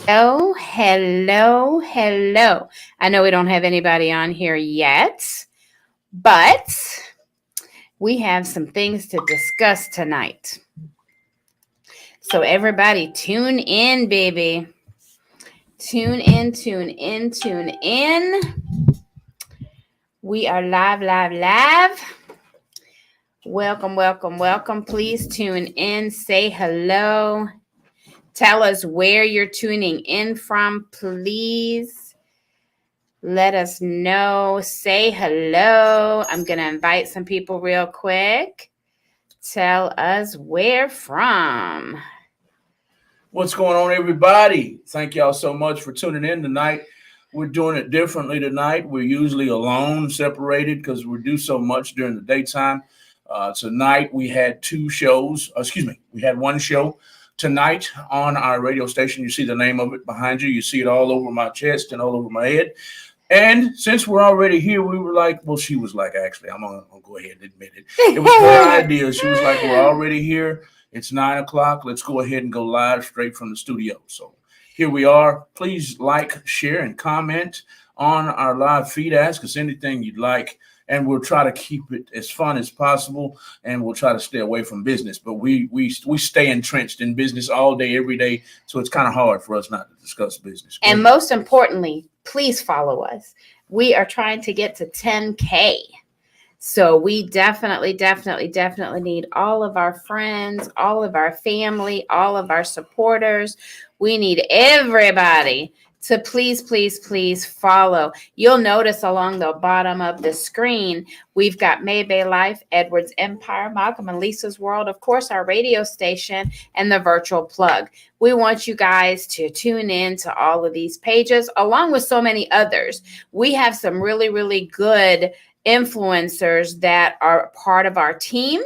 Hello, hello, hello. I know we don't have anybody on here yet, but we have some things to discuss tonight. So, everybody, tune in, baby. Tune in, tune in, tune in. We are live, live, live. Welcome, welcome, welcome. Please tune in. Say hello. Tell us where you're tuning in from, please. Let us know. Say hello. I'm going to invite some people real quick. Tell us where from. What's going on, everybody? Thank y'all so much for tuning in tonight. We're doing it differently tonight. We're usually alone, separated, because we do so much during the daytime. Tonight we had two shows. We had one show tonight on our radio station. You see the name of it behind you. You see it all over my chest and all over my head. And since we're already here, we were like, well, she was like, actually, I'm going to go ahead and admit it. It was her idea. She was like, we're already here. It's 9 o'clock. Let's go ahead and go live straight from the studio. So here we are. Please like, share, and comment on our live feed. Ask us anything you'd like. And we'll try to keep it as fun as possible, and we'll try to stay away from business. But we stay entrenched in business all day, every day, so it's kind of hard for us not to discuss business. And most importantly, please follow us. We are trying to get to 10K. So we definitely need all of our friends, all of our family, all of our supporters. We need everybody to please follow. You'll notice along the bottom of the screen, we've got Maybay Life, Edwards Empire, Malcolm and Lisa's World, of course, our radio station, and the virtual plug. We want you guys to tune in to all of these pages, along with so many others. We have some really good influencers that are part of our team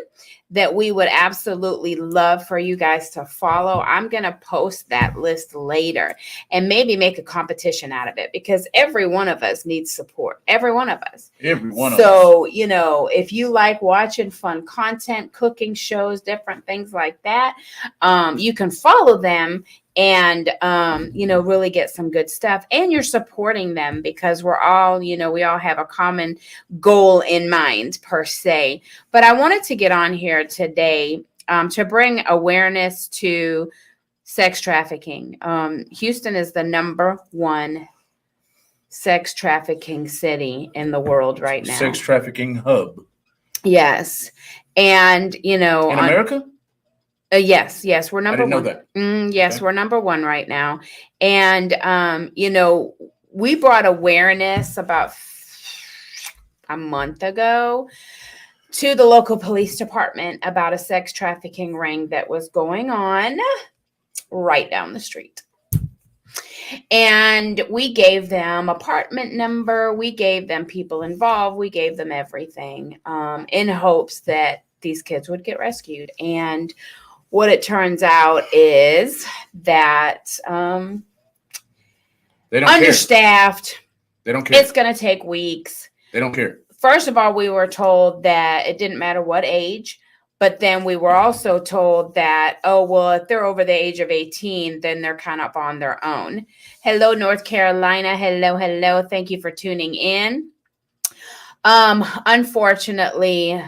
that we would absolutely love for you guys to follow. I'm going to post that list later and maybe make a competition out of it, because every one of us needs support. Every one of us. So, if you like watching fun content, cooking shows, different things like that, you can follow them and, really get some good stuff. And you're supporting them because we're all, we all have a common goal in mind, per se. But I wanted to get on here today to bring awareness to sex trafficking. Houston is the number 1 sex trafficking city in the world right now. Sex trafficking hub. Yes. And, in America? Yes, we're number one. I didn't know that. Yes, okay. We're number 1 right now. And, we brought awareness about a month ago to the local police department about a sex trafficking ring that was going on right down the street. And we gave them apartment number. We gave them people involved. We gave them everything in hopes that these kids would get rescued. And what it turns out is that they don't understaffed. Care. They don't care. It's going to take weeks. They don't care. First of all, we were told that it didn't matter what age, but then we were also told that, if they're over the age of 18, then they're kind of on their own. Hello, North Carolina. Hello. Thank you for tuning in. Unfortunately,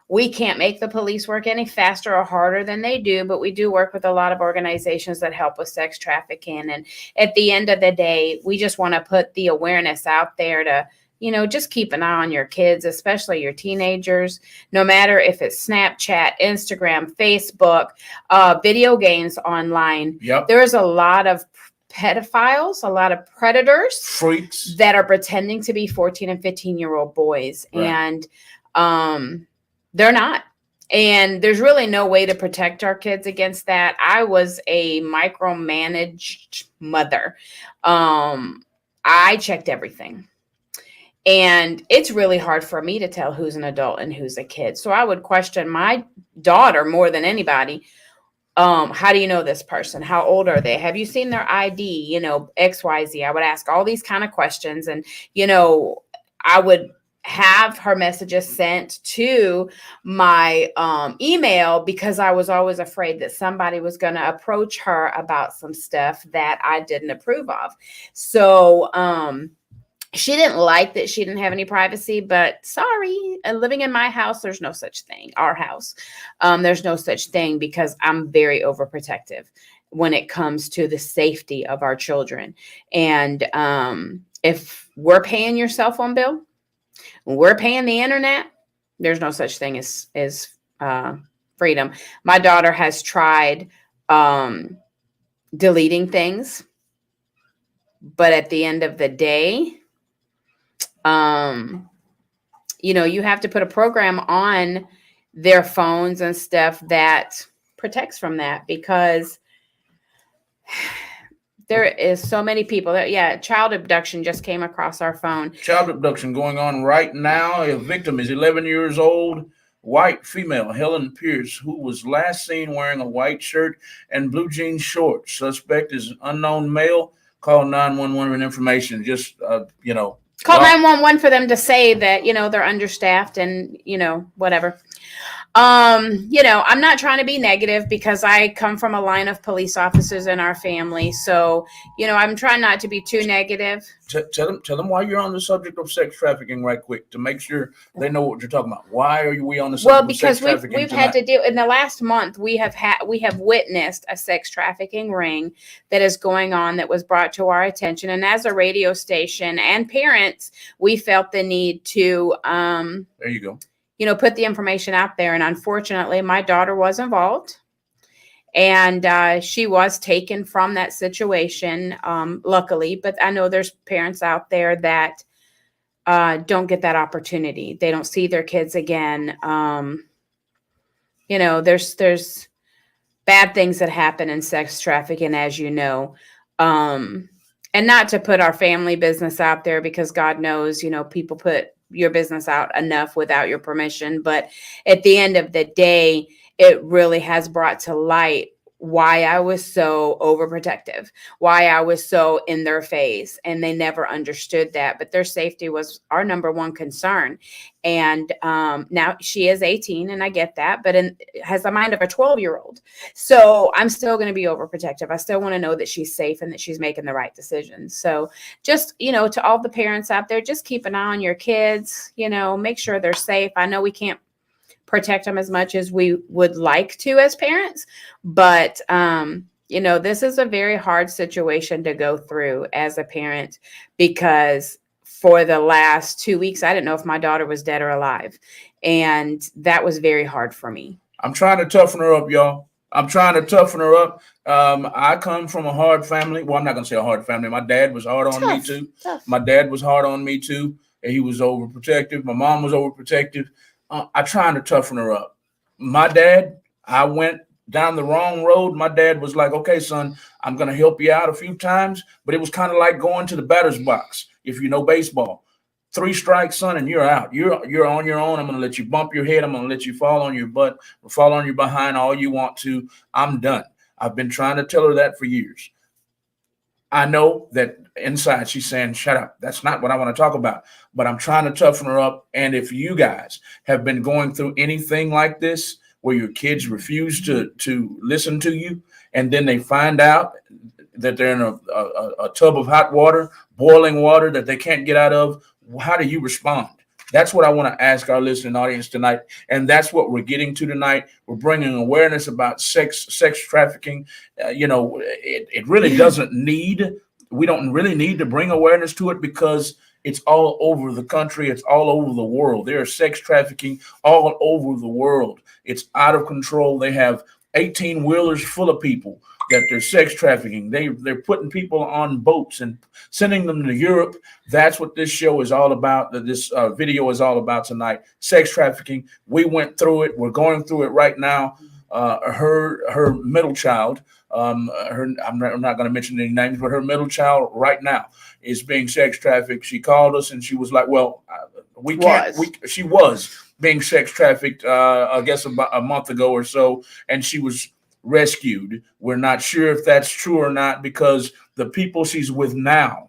we can't make the police work any faster or harder than they do, but we do work with a lot of organizations that help with sex trafficking. And at the end of the day, we just want to put the awareness out there to, just keep an eye on your kids, especially your teenagers, no matter if it's Snapchat, Instagram, Facebook, video games online. Yep. There's a lot of pedophiles, a lot of predators, freaks that are pretending to be 14 and 15-year-old boys. Right. And, they're not. And there's really no way to protect our kids against that. I was a micromanaged mother. I checked everything. And it's really hard for me to tell who's an adult and who's a kid. So I would question my daughter more than anybody. How do you know this person? How old are they? Have you seen their ID? XYZ. I would ask all these kind of questions. And, I would have her messages sent to my email because I was always afraid that somebody was going to approach her about some stuff that I didn't approve of. So she didn't like that she didn't have any privacy, but sorry, living in my house, there's no such thing. Our house, there's no such thing because I'm very overprotective when it comes to the safety of our children. And if we're paying your cell phone bill, we're paying the internet, there's no such thing as freedom. My daughter has tried deleting things, but at the end of the day, you have to put a program on their phones and stuff that protects from that, because there is so many people that, child abduction just came across our phone. Child abduction going on right now. A victim is 11 years old, white female, Helen Pierce, who was last seen wearing a white shirt and blue jean shorts. Suspect is an unknown male. Call 911 with information. Just, Call 911 for them to say that, they're understaffed and, whatever. I'm not trying to be negative because I come from a line of police officers in our family. So, I'm trying not to be too negative. Tell them why you're on the subject of sex trafficking right quick to make sure they know what you're talking about. Why are we on the subject of sex trafficking? Well, because we've had to deal in the last month. We have witnessed a sex trafficking ring that is going on that was brought to our attention. And as a radio station and parents, we felt the need to there you go. Put the information out there. And unfortunately, my daughter was involved, and she was taken from that situation, luckily. But I know there's parents out there that don't get that opportunity. They don't see their kids again. There's bad things that happen in sex trafficking, as you know. And not to put our family business out there, because God knows, people put your business out enough without your permission. But at the end of the day, it really has brought to light why I was so overprotective, why I was so in their face, and they never understood that. But their safety was our number one concern. And now she is 18, and I get that, but has the mind of a 12-year-old. So I'm still going to be overprotective. I still want to know that she's safe and that she's making the right decisions. So just, to all the parents out there, just keep an eye on your kids, make sure they're safe. I know we can't protect them as much as we would like to as parents, but this is a very hard situation to go through as a parent, because for the last 2 weeks, I didn't know if my daughter was dead or alive. And that was very hard for me. I'm trying to toughen her up, y'all. I'm trying to toughen her up. I come from a hard family. Well, I'm not going to say a hard family. My dad was hard on me too. My dad was hard on me too. And he was overprotective. My mom was overprotective. I trying to toughen her up. My dad, I went down the wrong road. My dad was like, okay, son, I'm going to help you out a few times. But it was kind of like going to the batter's box. If you know baseball, 3 strikes, son, and you're out. You're on your own. I'm going to let you bump your head. I'm going to let you fall on your butt or fall on your behind all you want to. I'm done. I've been trying to tell her that for years. I know that inside she's saying, shut up. That's not what I want to talk about. But I'm trying to toughen her up. And if you guys have been going through anything like this, where your kids refuse to listen to you, and then they find out that they're in a tub of hot water, boiling water that they can't get out of, how do you respond? That's what I want to ask our listening audience tonight. And that's what we're getting to tonight. We're bringing awareness about sex trafficking. It really doesn't we don't really need to bring awareness to it, because it's all over the country. It's all over the world. There is sex trafficking all over the world. It's out of control. They have 18-wheelers full of people that they're sex trafficking. They're putting people on boats and sending them to Europe. That's what this show is all about. This video is all about tonight. Sex trafficking. We went through it. We're going through it right now. Her middle child. I'm not going to mention any names, but her middle child right now is being sex trafficked. She called us and she was like, "Well, she was being sex trafficked. I guess about a month ago or so, and she was rescued. We're not sure if that's true or not, because the people she's with now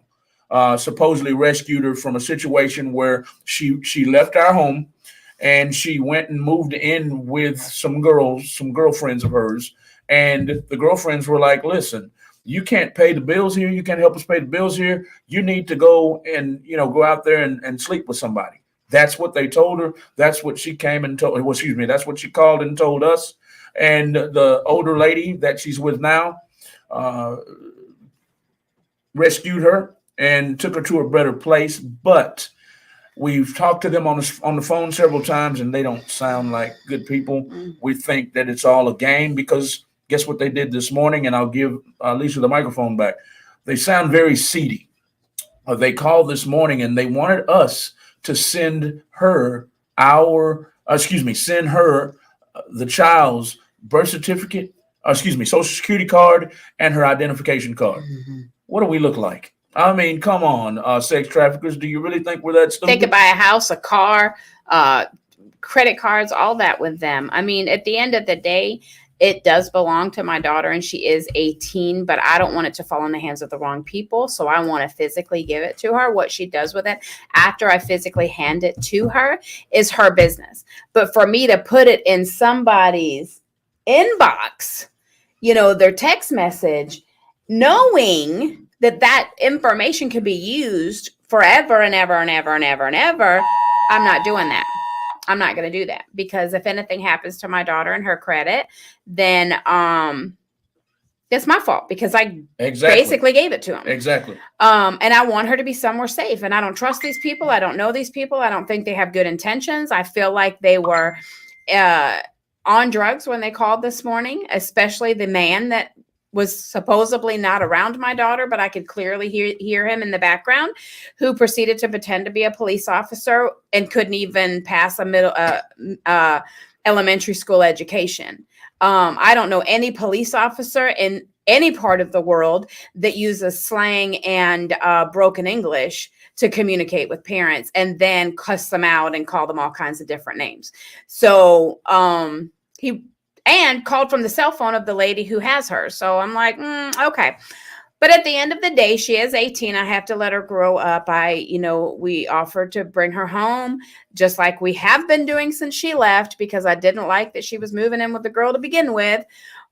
supposedly rescued her from a situation where she left our home and she went and moved in with some girlfriends of hers. And the girlfriends were like, listen, you can't pay the bills here. You can't help us pay the bills here. You need to go and, go out there and sleep with somebody. That's what they told her. That's what she came and told, well, excuse me, that's what she called and told us. And the older lady that she's with now rescued her and took her to a better place. But we've talked to them on the phone several times, and they don't sound like good people. We think that it's all a game because guess what they did this morning? And I'll give Lisa the microphone back. They sound very seedy. They called this morning and they wanted us to send her the child's birth certificate, social security card and her identification card. What do we look like? I mean, come on, sex traffickers. Do you really think we're that stupid? They could buy a house, a car, credit cards, all that with them. I mean, at the end of the day, it does belong to my daughter and she is 18, but I don't want it to fall in the hands of the wrong people. So I want to physically give it to her. What she does with it after I physically hand it to her is her business. But for me to put it in somebody's inbox, their text message, knowing that information could be used forever and ever and ever and ever and ever, I'm not doing that. I'm not going to do that because if anything happens to my daughter and her credit, then it's my fault because I basically gave it to him. Exactly. And I want her to be somewhere safe. And I don't trust these people. I don't know these people. I don't think they have good intentions. I feel like they were on drugs when they called this morning, especially the man that was supposedly not around my daughter, but I could clearly hear him in the background, who proceeded to pretend to be a police officer and couldn't even pass a elementary school education. I don't know any police officer in any part of the world that uses slang and broken English to communicate with parents and then cuss them out and call them all kinds of different names. So he called from the cell phone of the lady who has her. So I'm like, okay. But at the end of the day, she is 18. I have to let her grow up. We offered to bring her home just like we have been doing since she left because I didn't like that she was moving in with the girl to begin with.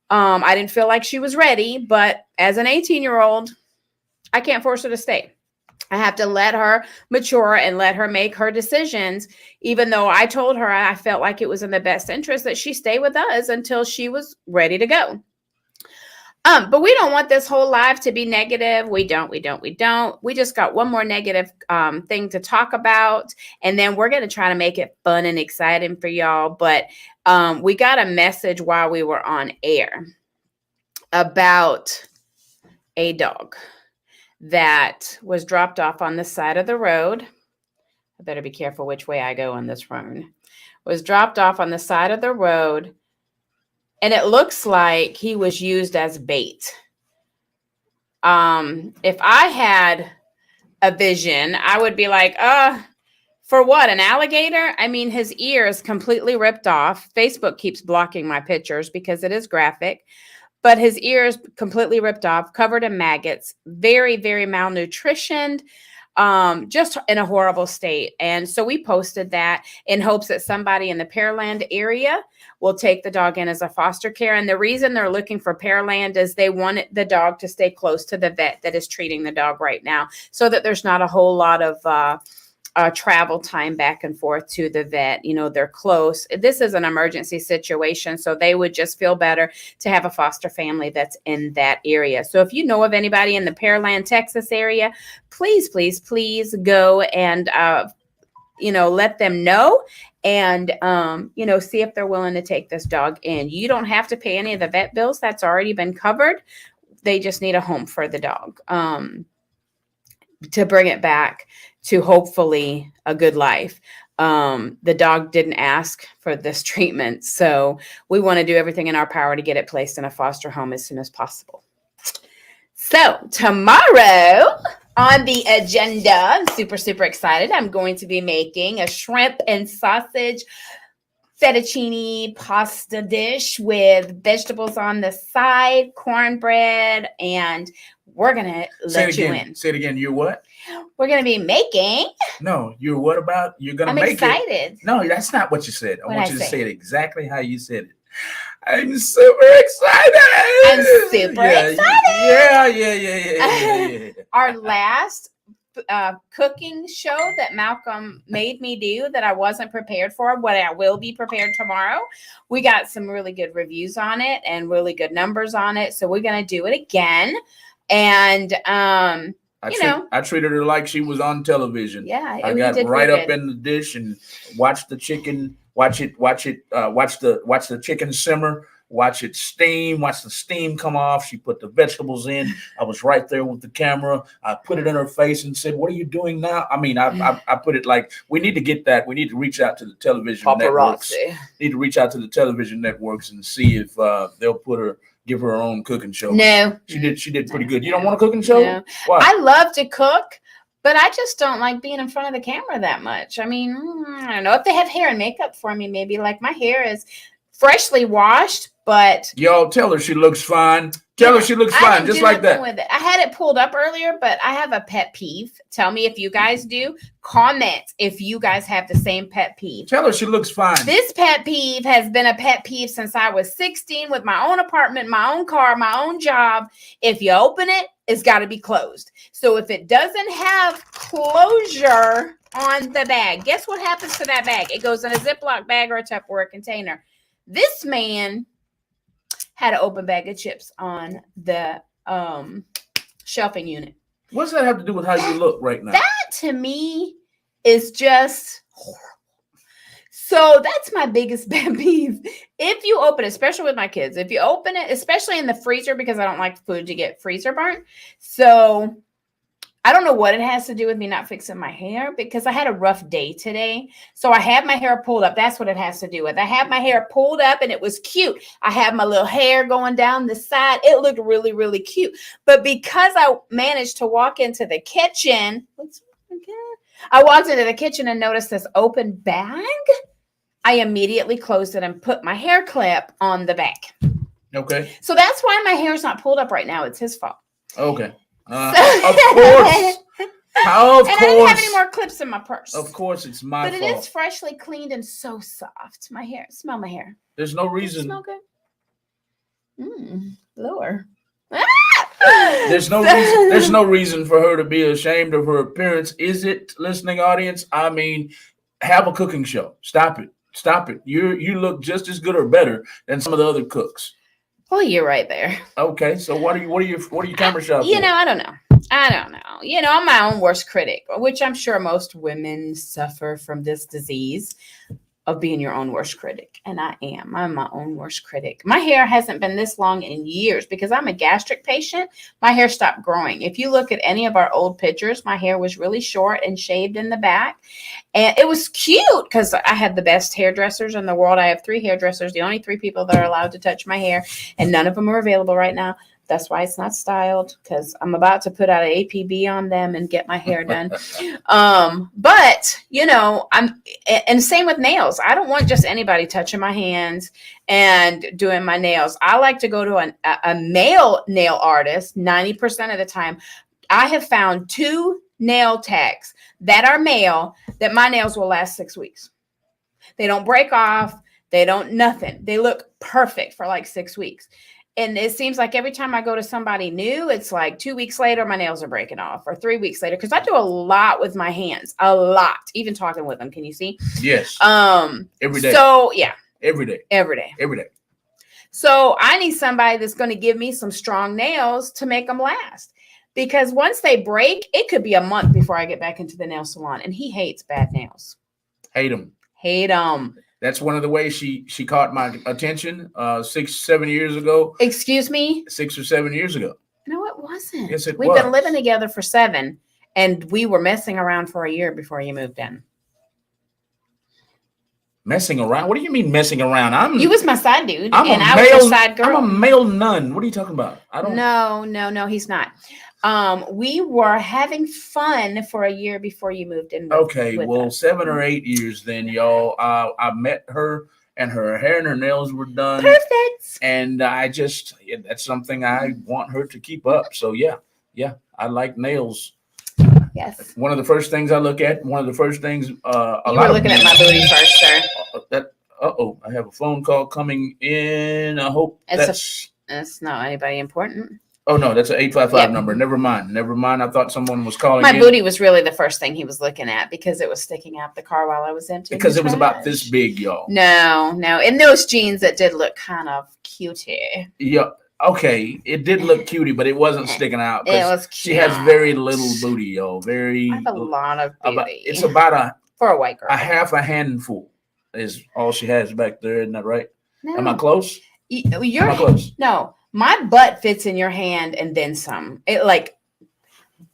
I didn't feel like she was ready, but as an 18-year-old, I can't force her to stay. I have to let her mature and let her make her decisions, even though I told her I felt like it was in the best interest that she stay with us until she was ready to go. But we don't want this whole live to be negative. We don't. We just got one more negative thing to talk about, and then we're going to try to make it fun and exciting for y'all. But we got a message while we were on air about a dog that was dropped off on the side of the road. I better be careful which way I go on this road. Was dropped off on the side of the road, and it looks like he was used as bait. If I had a vision, I would be like, for what, an alligator? I mean, his ear is completely ripped off. Facebook keeps blocking my pictures because it is graphic. But his ear is completely ripped off, covered in maggots, very, very malnutritioned, just in a horrible state. And so we posted that in hopes that somebody in the Pearland area will take the dog in as a foster care. And the reason they're looking for Pearland is they want the dog to stay close to the vet that is treating the dog right now so that there's not a whole lot of travel time back and forth to the vet. They're close. This is an emergency situation, so they would just feel better to have a foster family that's in that area. So if you know of anybody in the Pearland, Texas area, please, please, please go and, let them know and, see if they're willing to take this dog in. You don't have to pay any of the vet bills. That's already been covered. They just need a home for the dog. To bring it back to hopefully a good life. The dog didn't ask for this treatment, so we want to do everything in our power to get it placed in a foster home as soon as possible. So tomorrow on the agenda, I'm super, super excited. I'm going to be making a shrimp and sausage fettuccine pasta dish with vegetables on the side, cornbread, and we're going to let you in. Say it again. You're what? We're going to be making. No, you're what about? You're going to make excited. it. No, that's not what you said. I want you to say? say it exactly how you said it. I'm super excited. I'm super excited. Yeah. Our last cooking show that Malcolm made me do that I wasn't prepared for, but I will be prepared tomorrow. We got some really good reviews on it and really good numbers on it. So we're going to do it again. And, I treated her like she was on television. Yeah. I got right up in the dish and watched the chicken, watch the chicken simmer, watch it steam, watch the steam come off. She put the vegetables in. I was right there with the camera. I put it in her face and said, "What are you doing now?" I mean, I put it like, we need to get that. We need to reach out to the television networks. Need to reach out to the television networks and see if they'll give her own cooking show. No. She did pretty good. You don't want a cooking show? No. Why? I love to cook, but I just don't like being in front of the camera that much. I mean, I don't know. If they have hair and makeup for me, maybe. Like, my hair is freshly washed, but y'all tell her she looks fine. Tell her she looks fine, just like that. With it. I had it pulled up earlier, but I have a pet peeve. Tell me if you guys do. Comment if you guys have the same pet peeve. Tell her she looks fine. This pet peeve has been a pet peeve since I was 16 with my own apartment, my own car, my own job. If you open it, it's got to be closed. So if it doesn't have closure on the bag, guess what happens to that bag? It goes in a Ziploc bag or a Tupperware container. This man had an open bag of chips on the shelving unit. What's that have to do with how you look right now? That to me is just horrible. So that's my biggest pet peeve. If you open it, especially with my kids, if you open it, especially in the freezer, because I don't like food to get freezer burnt. So I don't know what it has to do with me not fixing my hair, because I had a rough day today. So I had my hair pulled up. That's what it has to do with. I had my hair pulled up and it was cute. I had my little hair going down the side. It looked really, really cute. But because I managed to walk into the kitchen, I walked into the kitchen and noticed this open bag. I immediately closed it and put my hair clip on the back. Okay. So that's why my hair is not pulled up right now. It's his fault. Okay. Of course. And I didn't have any more clips in my purse. Of course, it's my fault. But it is freshly cleaned and so soft. My hair. Smell my hair. There's no reason. Does it smell good? Lower. There's no reason for her to be ashamed of her appearance. Is it, listening audience? I mean, have a cooking show. Stop it. You look just as good or better than some of the other cooks. Well, you're right there. Okay, so what are you camera shots? I don't know. I'm my own worst critic, which I'm sure most women suffer from this disease of being your own worst critic. And I am. I'm my own worst critic. My hair hasn't been this long in years because I'm a gastric patient. My hair stopped growing. If you look at any of our old pictures, my hair was really short and shaved in the back. And it was cute because I had the best hairdressers in the world. I have 3 hairdressers, the only 3 people that are allowed to touch my hair, and none of them are available right now. That's why it's not styled, because I'm about to put out an APB on them and get my hair done. But and same with nails. I don't want just anybody touching my hands and doing my nails. I like to go to a male nail artist 90% of the time. I have found 2 nail techs that are male that my nails will last 6 weeks. They don't break off. They don't nothing. They look perfect for like 6 weeks. And it seems like every time I go to somebody new, it's like 2 weeks later, my nails are breaking off, or 3 weeks later. Because I do a lot with my hands, a lot, even talking with them. Can you see? Yes. Every day. So yeah. Every day. So I need somebody that's going to give me some strong nails to make them last. Because once they break, it could be a month before I get back into the nail salon. And he hates bad nails. Hate them. That's one of the ways she caught my attention 6-7 years ago. Excuse me? 6 or 7 years ago. No, it wasn't. Yes, it was. We've been living together for 7, and we were messing around for a year before you moved in. Messing around? What do you mean messing around? You was my side dude, I was your side girl. I'm a male nun. What are you talking about? No, he's not. We were having fun for a year before you moved in. Okay, well, 7 or 8 years then, y'all. I met her, and her hair and her nails were done. Perfect. And that's something I want her to keep up. So, yeah. Yeah, I like nails. Yes. One of the first things I look at. One of the first things. You were looking at my booty first, sir. I have a phone call coming in. I hope It's not anybody important. Oh no, that's an 855 Yep. number. Never mind. I thought someone was calling. My booty was really the first thing he was looking at because it was sticking out the car while I was emptying. Because it was about this big, y'all. No. In those jeans, it did look kind of cutie. Yeah. Okay, it did look cutie, but it wasn't sticking out. It was cute. She has very little booty, y'all. I have a lot of booty. It's about for a white girl. A half a handful is all she has back there. Isn't that right? No. Am I close? Am I close? No, my butt fits in your hand and then some. It like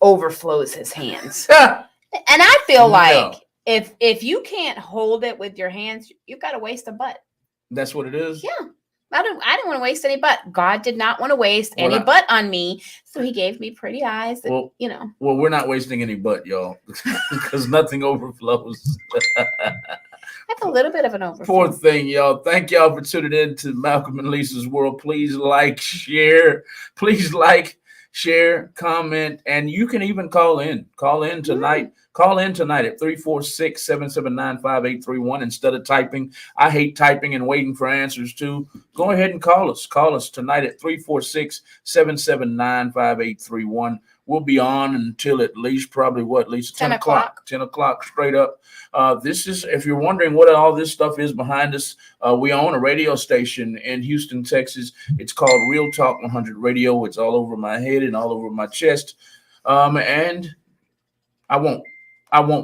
overflows his hands. And I feel like if you can't hold it with your hands, you've got to waste a butt. That's what it is? Yeah. I didn't want to waste any butt. God did not want to waste any butt on me. So he gave me pretty eyes. That, Well, we're not wasting any butt, y'all, because nothing overflows. I have a little bit of an overflow. Poor thing, y'all. Thank y'all for tuning in to Malcolm and Lisa's World. Please like, share. Please like, share, comment, and you can even call in. Call in tonight. Call in tonight at 346-779-5831 instead of typing. I hate typing and waiting for answers too. Go ahead and call us. Call us tonight at 346-779-5831. We'll be on until at least probably Lisa? 10 o'clock. 10 o'clock straight up. This is, if you're wondering what all this stuff is behind us, we own a radio station in Houston, Texas. It's called Real Talk 100 Radio. It's all over my head and all over my chest. And I won't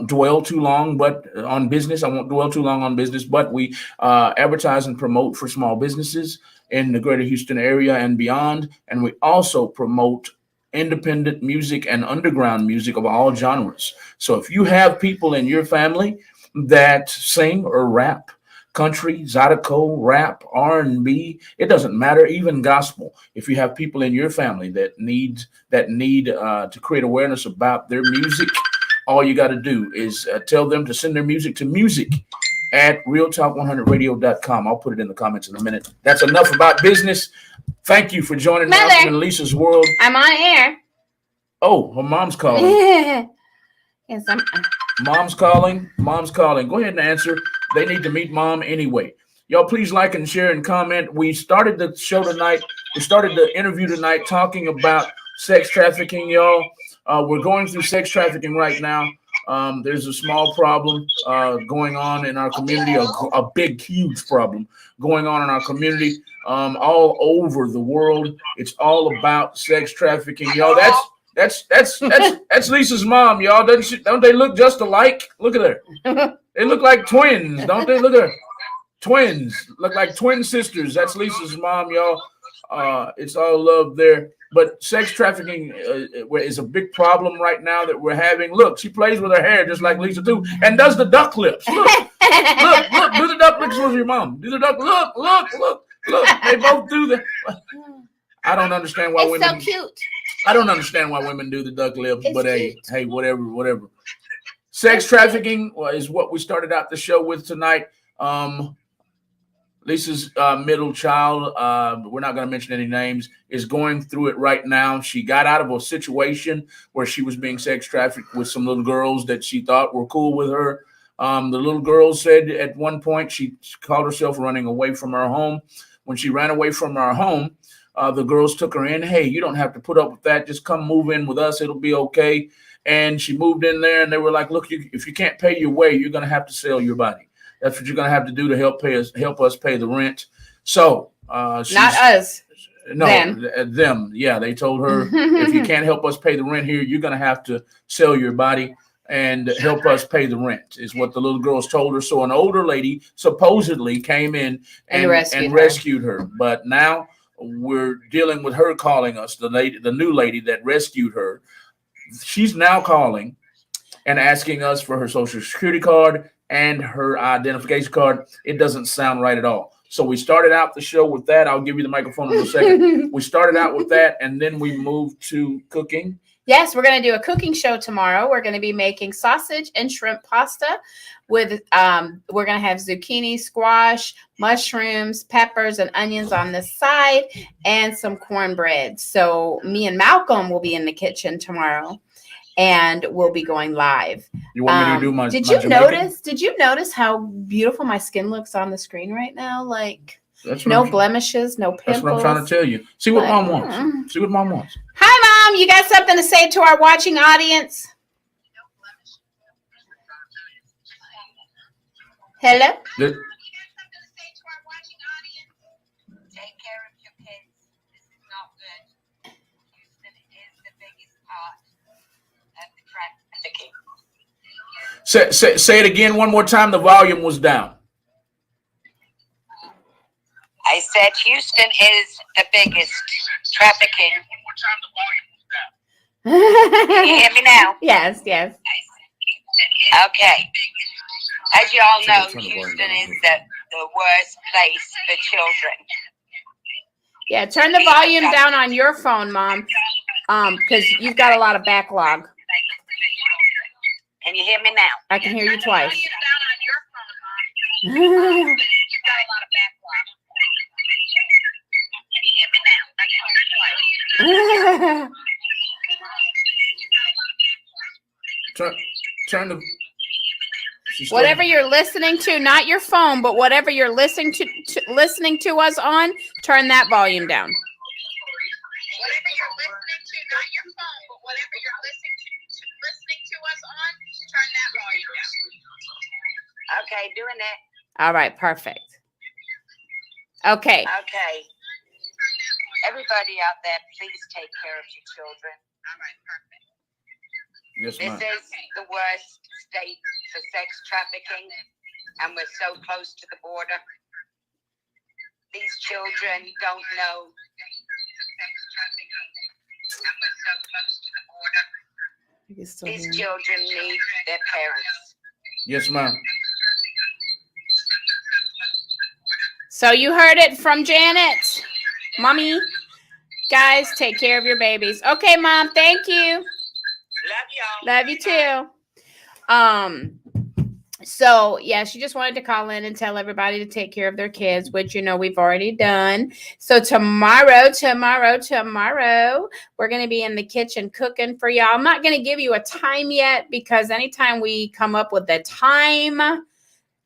dwell too long, on business. I won't dwell too long on business, but we advertise and promote for small businesses in the greater Houston area and beyond. And we also promote independent music and underground music of all genres. So if you have people in your family that sing or rap, country, zydeco, rap, R&B, it doesn't matter, even gospel. If you have people in your family that need to create awareness about their music, all you got to do is tell them to send their music to music@realtalk100radio.com. I'll put it in the comments in a minute. That's enough about business. Thank you for joining Malcolm and Lisa's World. I'm on air. Oh, her mom's calling. Yes, Mom's calling. Mom's calling. Go ahead and answer. They need to meet mom anyway. Y'all, please like and share and comment. We started the show tonight. We started the interview tonight talking about sex trafficking, y'all. We're going through sex trafficking right now. There's a small problem going on in our community, a big, huge problem going on in our community all over the world. It's all about sex trafficking, y'all. That's Lisa's mom, y'all. Don't they look just alike? Look at her. They look like twins, don't they? Look at her. Twins. Look like twin sisters. That's Lisa's mom, y'all. It's all love there. But sex trafficking is a big problem right now that we're having. Look, she plays with her hair just like Lisa too, and does the duck lips. Look, look, do the duck lips with your mom. Do the duck. Look. They both do the. I don't understand why women. It's so cute. I don't understand why women do the duck lips, it's but cute. hey, whatever. Sex trafficking is what we started out the show with tonight. Lisa's middle child, we're not going to mention any names, is going through it right now. She got out of a situation where she was being sex trafficked with some little girls that she thought were cool with her. The little girl said at one point she called herself running away from her home. When she ran away from her home, the girls took her in. Hey, you don't have to put up with that. Just come move in with us. It'll be okay. And she moved in there, and they were like, look, if you can't pay your way, you're going to have to sell your body. That's what you're going to have to do to help us pay the rent. So not us. No, them. Yeah, they told her, if you can't help us pay the rent here, you're going to have to sell your body and help us pay the rent, is what the little girls told her. So an older lady supposedly came in and rescued her. But now we're dealing with her calling us, the new lady that rescued her. She's now calling and asking us for her social security card and her identification card. It doesn't sound right at all. So we started out the show with that. I'll give you the microphone in a second. We started out with that, and then we moved to cooking. Yes, we're going to do a cooking show tomorrow. We're going to be making sausage and shrimp pasta with, we're going to have zucchini, squash, mushrooms, peppers, and onions on the side, and some cornbread. So me and Malcolm will be in the kitchen tomorrow, and we'll be going live. You want me to do my Did you notice how beautiful my skin looks on the screen right now? Like, no blemishes, no pimples. That's what I'm trying to tell you. See what Mom wants. See what Mom wants. Hi, Mom. You got something to say to our watching audience? Hello? Take care of your kids. This is not good. Houston is the biggest part of the trafficking. Say it again one more time. The volume was down. I said Houston is the biggest trafficking. One more time, the volume was down. Can you hear me now? Yes. Okay. As you all know, Houston is the worst place for children. Yeah, turn the volume down on your phone, Mom, because you've got a lot of backlog. Can you hear me now? I can hear you twice. Turn the. Whatever you're listening to, not your phone, but whatever you're listening to us on, turn that volume down. Whatever you're listening to, not your phone, but whatever you're listening to us on, turn that volume down. Okay, doing it. All right, perfect. Okay. Okay. Everybody out there, please take care of your children. All right, perfect. Yes, this ma'am. is the worst state for sex trafficking, and we're so close to the border. These children don't know. These children need their parents. Yes, ma'am. So you heard it from Janet. Mommy, guys, take care of your babies. Okay, Mom, thank you. Love y'all. Love you too. So yeah, she just wanted to call in and tell everybody to take care of their kids, which we've already done. So tomorrow, we're going to be in the kitchen cooking for y'all. I'm not going to give you a time yet because anytime we come up with the time,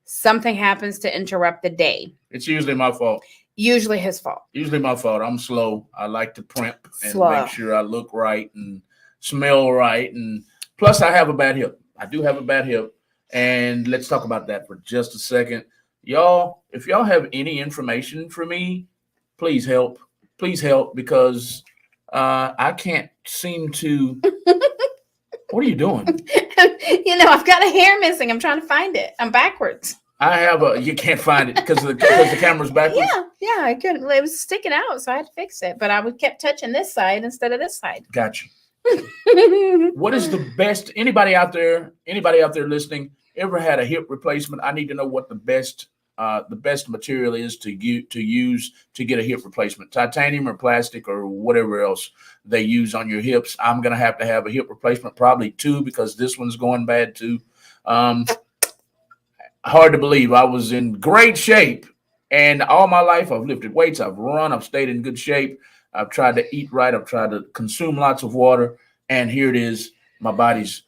something happens to interrupt the day. It's usually my fault. Usually his fault. Usually my fault. I'm slow. I like to primp and Slow. make sure I look right and smell right. And plus I have a bad hip. I do have a bad hip. And let's talk about that for just a second. Y'all, if y'all have any information for me, please help. Please help because I can't seem to. What are you doing? I've got a hair missing. I'm trying to find it. I'm backwards. You can't find it because the camera's backwards. Yeah, I couldn't. It was sticking out, so I had to fix it. But I kept touching this side instead of this side. Gotcha. What is the best? Anybody out there listening, ever had a hip replacement? I need to know what the best material is to use to get a hip replacement. Titanium or plastic or whatever else they use on your hips. I'm gonna have to have a hip replacement, probably 2, because this one's going bad too. Hard to believe. I was in great shape, and all my life I've lifted weights, I've run, I've stayed in good shape. I've tried to eat right. I've tried to consume lots of water. And here it is. My body's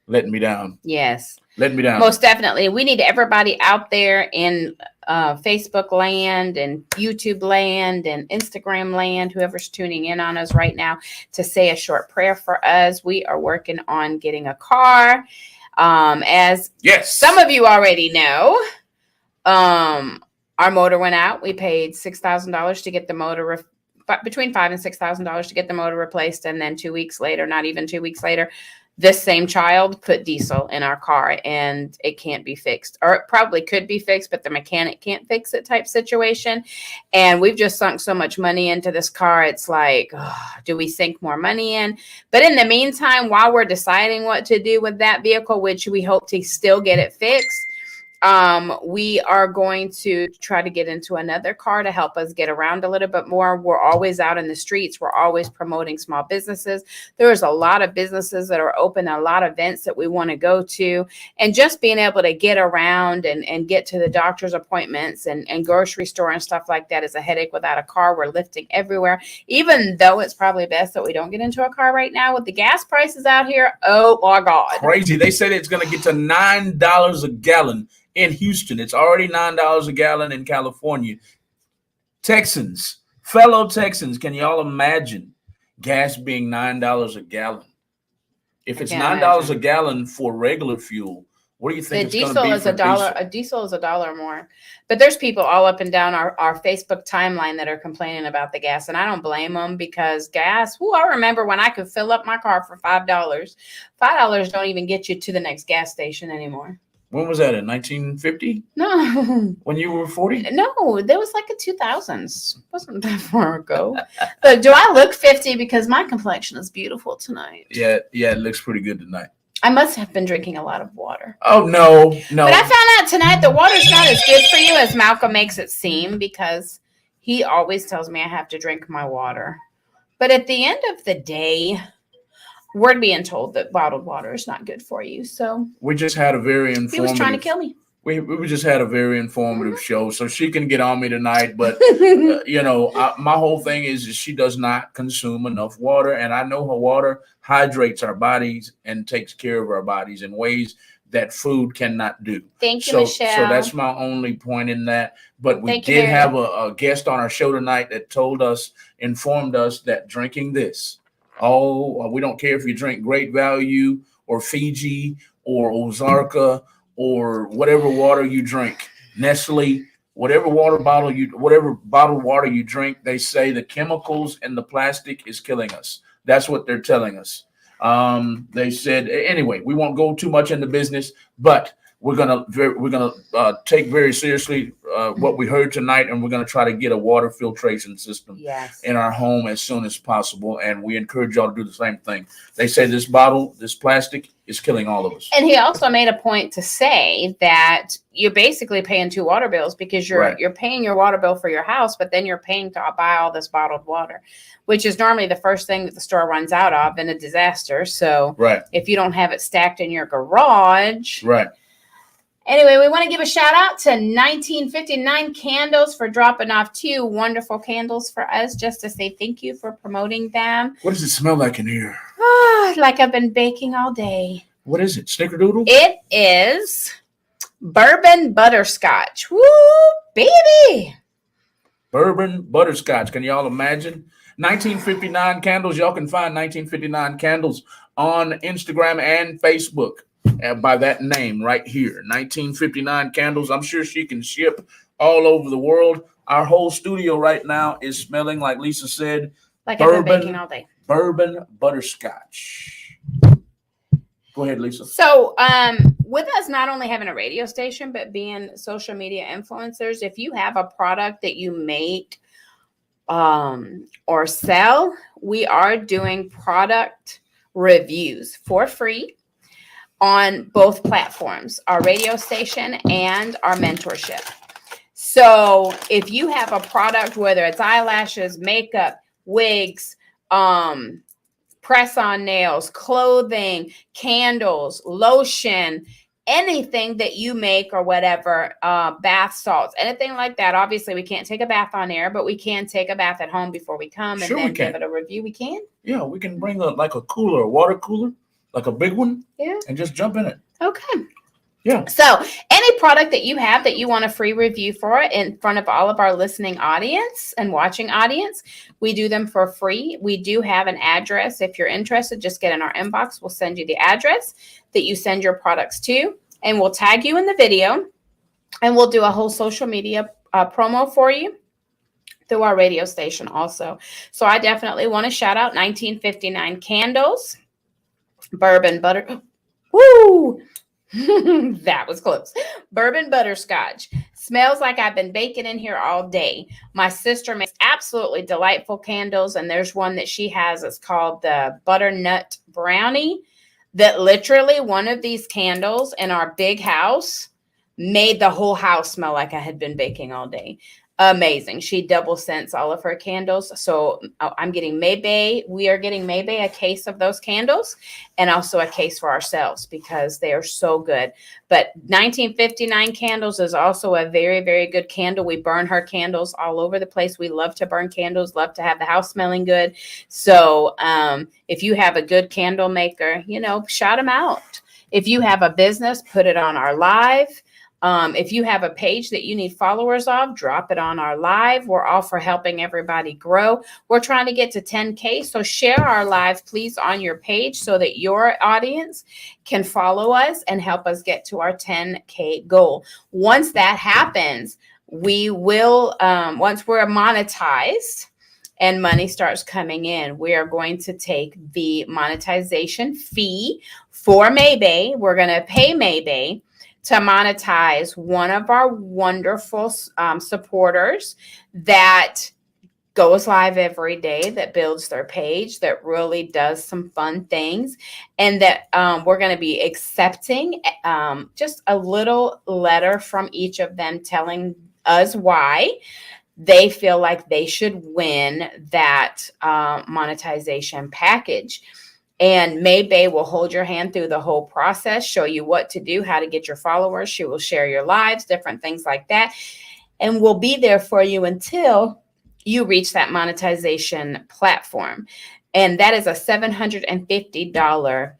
letting me down. Yes. Letting me down. Most definitely. We need everybody out there in Facebook land and YouTube land and Instagram land, whoever's tuning in on us right now, to say a short prayer for us. We are working on getting a car. As some of you already know, our motor went out. We paid $6,000 to get the motor between $5,000 and $6,000 to get the motor replaced. And then 2 weeks later, not even 2 weeks later, this same child put diesel in our car and it can't be fixed, or it probably could be fixed, but the mechanic can't fix it type situation. And we've just sunk so much money into this car. It's like, do we sink more money in? But in the meantime, while we're deciding what to do with that vehicle, which we hope to still get it fixed, We are going to try to get into another car to help us get around a little bit more. We're always out in the streets. We're always promoting small businesses. There's a lot of businesses that are open, a lot of events that we want to go to, and just being able to get around and get to the doctor's appointments and grocery store and stuff like that is a headache without a car. We're lifting everywhere, even though it's probably best that we don't get into a car right now with the gas prices out here. Oh my God. Crazy. They said it's going to get to $9 a gallon in Houston. It's already $9 a gallon in California. Texans, fellow Texans, can y'all imagine gas being $9 a gallon? If it's $9 a gallon for regular fuel, what do you think it's going to be for diesel? A diesel is $1 more. But there's people all up and down our Facebook timeline that are complaining about the gas, and I don't blame them because gas. I remember when I could fill up my car for $5. $5 don't even get you to the next gas station anymore. When was that, in 1950? No. When you were 40? No, that was like the 2000s. Wasn't that far ago. But do I look 50 because my complexion is beautiful tonight? Yeah, it looks pretty good tonight. I must have been drinking a lot of water. Oh, no. But I found out tonight that water's not as good for you as Malcolm makes it seem, because he always tells me I have to drink my water. But at the end of the day, we're being told that bottled water is not good for you. So we just had a very informative. He was trying to kill me. We just had a very informative show, so she can get on me tonight. But my whole thing is she does not consume enough water, and I know her water hydrates our bodies and takes care of our bodies in ways that food cannot do. Thank you, Michelle. So that's my only point in that. But we did have a guest on our show tonight that informed us that drinking this. We don't care if you drink Great Value or Fiji or Ozarka or whatever water you drink, Nestle, whatever bottled water you drink, they say the chemicals in the plastic is killing us. That's what they're telling us. They said, anyway, we won't go too much into business, but we're gonna take very seriously what we heard tonight, and we're gonna try to get a water filtration system in our home as soon as possible. And we encourage y'all to do the same thing. They say this plastic is killing all of us. And he also made a point to say that you're basically paying two water bills, because you're paying your water bill for your house, but then you're paying to buy all this bottled water, which is normally the first thing that the store runs out of in a disaster. So if you don't have it stacked in your garage. Anyway, we want to give a shout out to 1959 Candles for dropping off 2 wonderful candles for us, just to say thank you for promoting them. What does it smell like in here? Like I've been baking all day. What is it? Snickerdoodle? It is bourbon butterscotch. Woo, baby. Bourbon butterscotch. Can y'all imagine? 1959 Candles. Y'all can find 1959 Candles on Instagram and Facebook. By that name right here, 1959 Candles. I'm sure she can ship all over the world. Our whole studio right now is smelling, like Lisa said, like I've been baking all day. Bourbon butterscotch. Go ahead, Lisa. So, with us not only having a radio station, but being social media influencers, if you have a product that you make or sell, we are doing product reviews for free on both platforms, our radio station and our mentorship. So if you have a product, whether it's eyelashes, makeup, wigs, press-on nails, clothing, candles, lotion, anything that you make or whatever, bath salts, anything like that. Obviously, we can't take a bath on air, but we can take a bath at home before we come and then give it a review. We can? Yeah, we can bring a water cooler. Like a big one, and just jump in it. Okay. Yeah. So any product that you have that you want a free review for in front of all of our listening audience and watching audience, we do them for free. We do have an address. If you're interested, just get in our inbox. We'll send you the address that you send your products to, and we'll tag you in the video, and we'll do a whole social media promo for you through our radio station also. So I definitely want to shout out 1959 Candles. Bourbon butter. Woo! That was close. Bourbon butterscotch. Smells like I've been baking in here all day. My sister makes absolutely delightful candles, and there's one that she has. It's called the butternut brownie, that literally one of these candles in our big house made the whole house smell like I had been baking all day. Amazing. She double scents all of her candles. So I'm getting we are getting Maybay a case of those candles, and also a case for ourselves because they are so good. But 1959 candles is also a very, very good candle. We burn her candles all over the place. We love to burn candles, love to have the house smelling good. So if you have a good candle maker, shout them out. If you have a business, put it on our live. If you have a page that you need followers of, drop it on our live. We're all for helping everybody grow. We're trying to get to 10K. So share our live, please, on your page so that your audience can follow us and help us get to our 10K goal. Once that happens, we will, once we're monetized and money starts coming in, we are going to take the monetization fee for Maybay. We're going to pay Maybay to monetize one of our wonderful supporters that goes live every day, that builds their page, that really does some fun things, and that we're going to be accepting just a little letter from each of them telling us why they feel like they should win that monetization package. And Maybay will hold your hand through the whole process, show you what to do, how to get your followers. She will share your lives, different things like that. And we'll be there for you until you reach that monetization platform. And that is a $750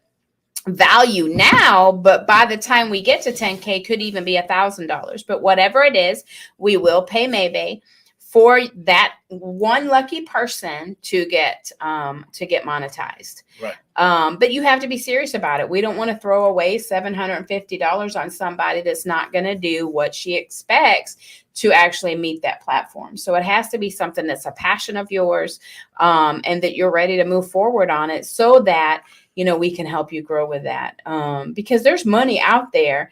value now, but by the time we get to 10K, could even be $1,000. But whatever it is, we will pay Maybay for that one lucky person to get monetized. Right. But you have to be serious about it. We don't want to throw away $750 on somebody that's not going to do what she expects to actually meet that platform. So it has to be something that's a passion of yours, and that you're ready to move forward on it so that, we can help you grow with that. Because there's money out there.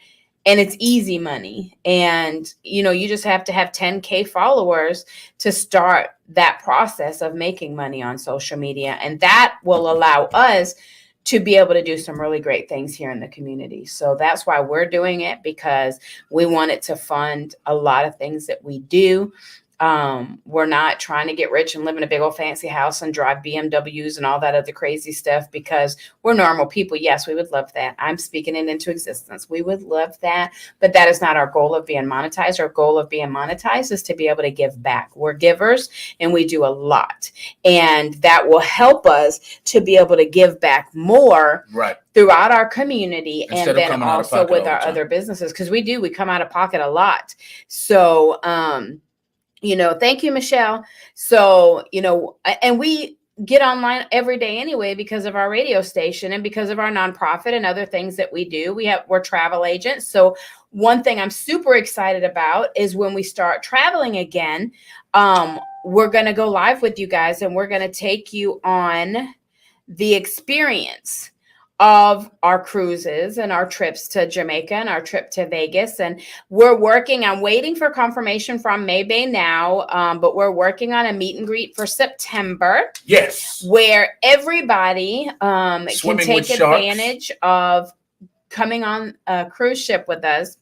And it's easy money. And, you just have to have 10K followers to start that process of making money on social media. And that will allow us to be able to do some really great things here in the community. So that's why we're doing it, because we want it to fund a lot of things that we do. We're not trying to get rich and live in a big old fancy house and drive BMWs and all that other crazy stuff, because we're normal people. Yes, we would love that. I'm speaking it into existence. We would love that, but that is not our goal of being monetized. Our goal of being monetized is to be able to give back. We're givers and we do a lot, and that will help us to be able to give back more. Right. Throughout our community, Instead and then also with our other businesses, because we come out of pocket a lot. So, thank you, Michelle. So, and we get online every day anyway because of our radio station and because of our nonprofit and other things that we do. We're travel agents. So one thing I'm super excited about is when we start traveling again, we're going to go live with you guys, and we're going to take you on the experience of our cruises and our trips to Jamaica and our trip to Vegas. And I'm waiting for confirmation from Maybay now, but we're working on a meet and greet for September. Yes. Where everybody can take advantage of coming on a cruise ship with us.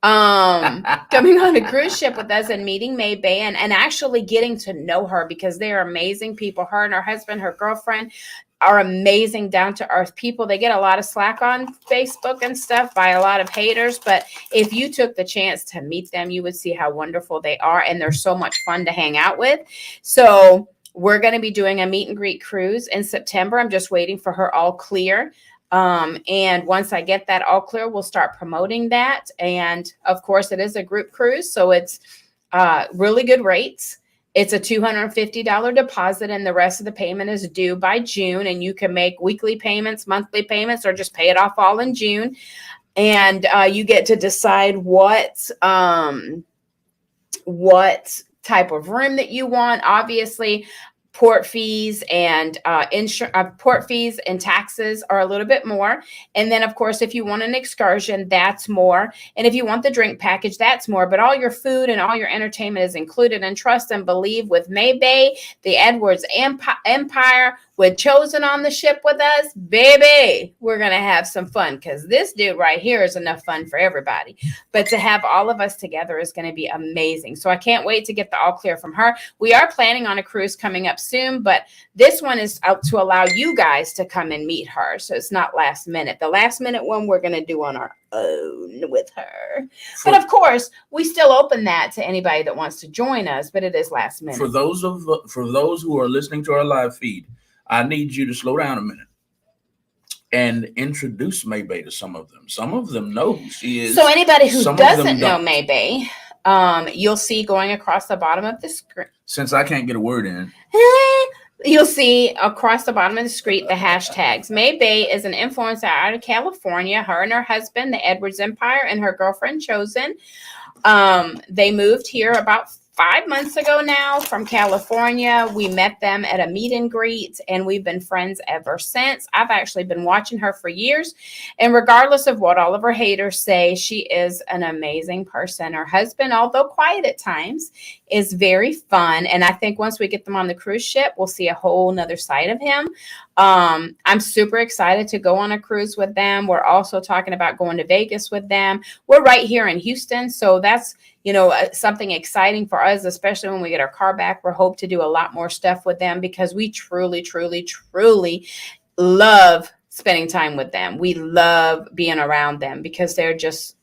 Coming on a cruise ship with us and meeting Maybay and actually getting to know her, because they are amazing people. Her and her husband, her girlfriend, are amazing, down-to-earth people. They get a lot of slack on Facebook and stuff by a lot of haters, but if you took the chance to meet them, you would see how wonderful they are, and they're so much fun to hang out with. So we're going to be doing a meet and greet cruise in September. I'm just waiting for her all clear. And once I get that all clear, we'll start promoting that. And of course, it is a group cruise, so it's really good rates. It's a $250 deposit, and the rest of the payment is due by June. And you can make weekly payments, monthly payments, or just pay it off all in June. And you get to decide what type of room that you want. Obviously, port fees and taxes are a little bit more. And then, of course, if you want an excursion, that's more. And if you want the drink package, that's more. But all your food and all your entertainment is included. And trust and believe, with Maybay, the Edwards Empire, with Chosen on the ship with us, baby, we're going to have some fun because this dude right here is enough fun for everybody. But to have all of us together is going to be amazing. So I can't wait to get the all clear from her. We are planning on a cruise coming up soon, but this one is out to allow you guys to come and meet her. So it's not last minute. The last minute one we're going to do on our own with her. But of course, we still open that to anybody that wants to join us, but it is last minute. For those who are listening to our live feed, I need you to slow down a minute and introduce Maybay to some of them. Some of them know who she is. So anybody who doesn't know Maybay, you'll see going across the bottom of the screen. Since I can't get a word in. You'll see across the bottom of the screen the hashtags. Maybay is an influencer out of California. Her and her husband, the Edwards Empire, and her girlfriend Chosen. They moved here about 5 months ago now from California. We met them at a meet and greet, and we've been friends ever since. I've actually been watching her for years, and regardless of what all of her haters say, she is an amazing person. Her husband, although quiet at times, is very fun, and I think once we get them on the cruise ship, we'll see a whole nother side of him. I'm super excited to go on a cruise with them. We're also talking about going to Vegas with them. We're right here in Houston, so that's something exciting for us, especially when we get our car back. We hope to do a lot more stuff with them because we truly, truly, truly love spending time with them. We love being around them because they're just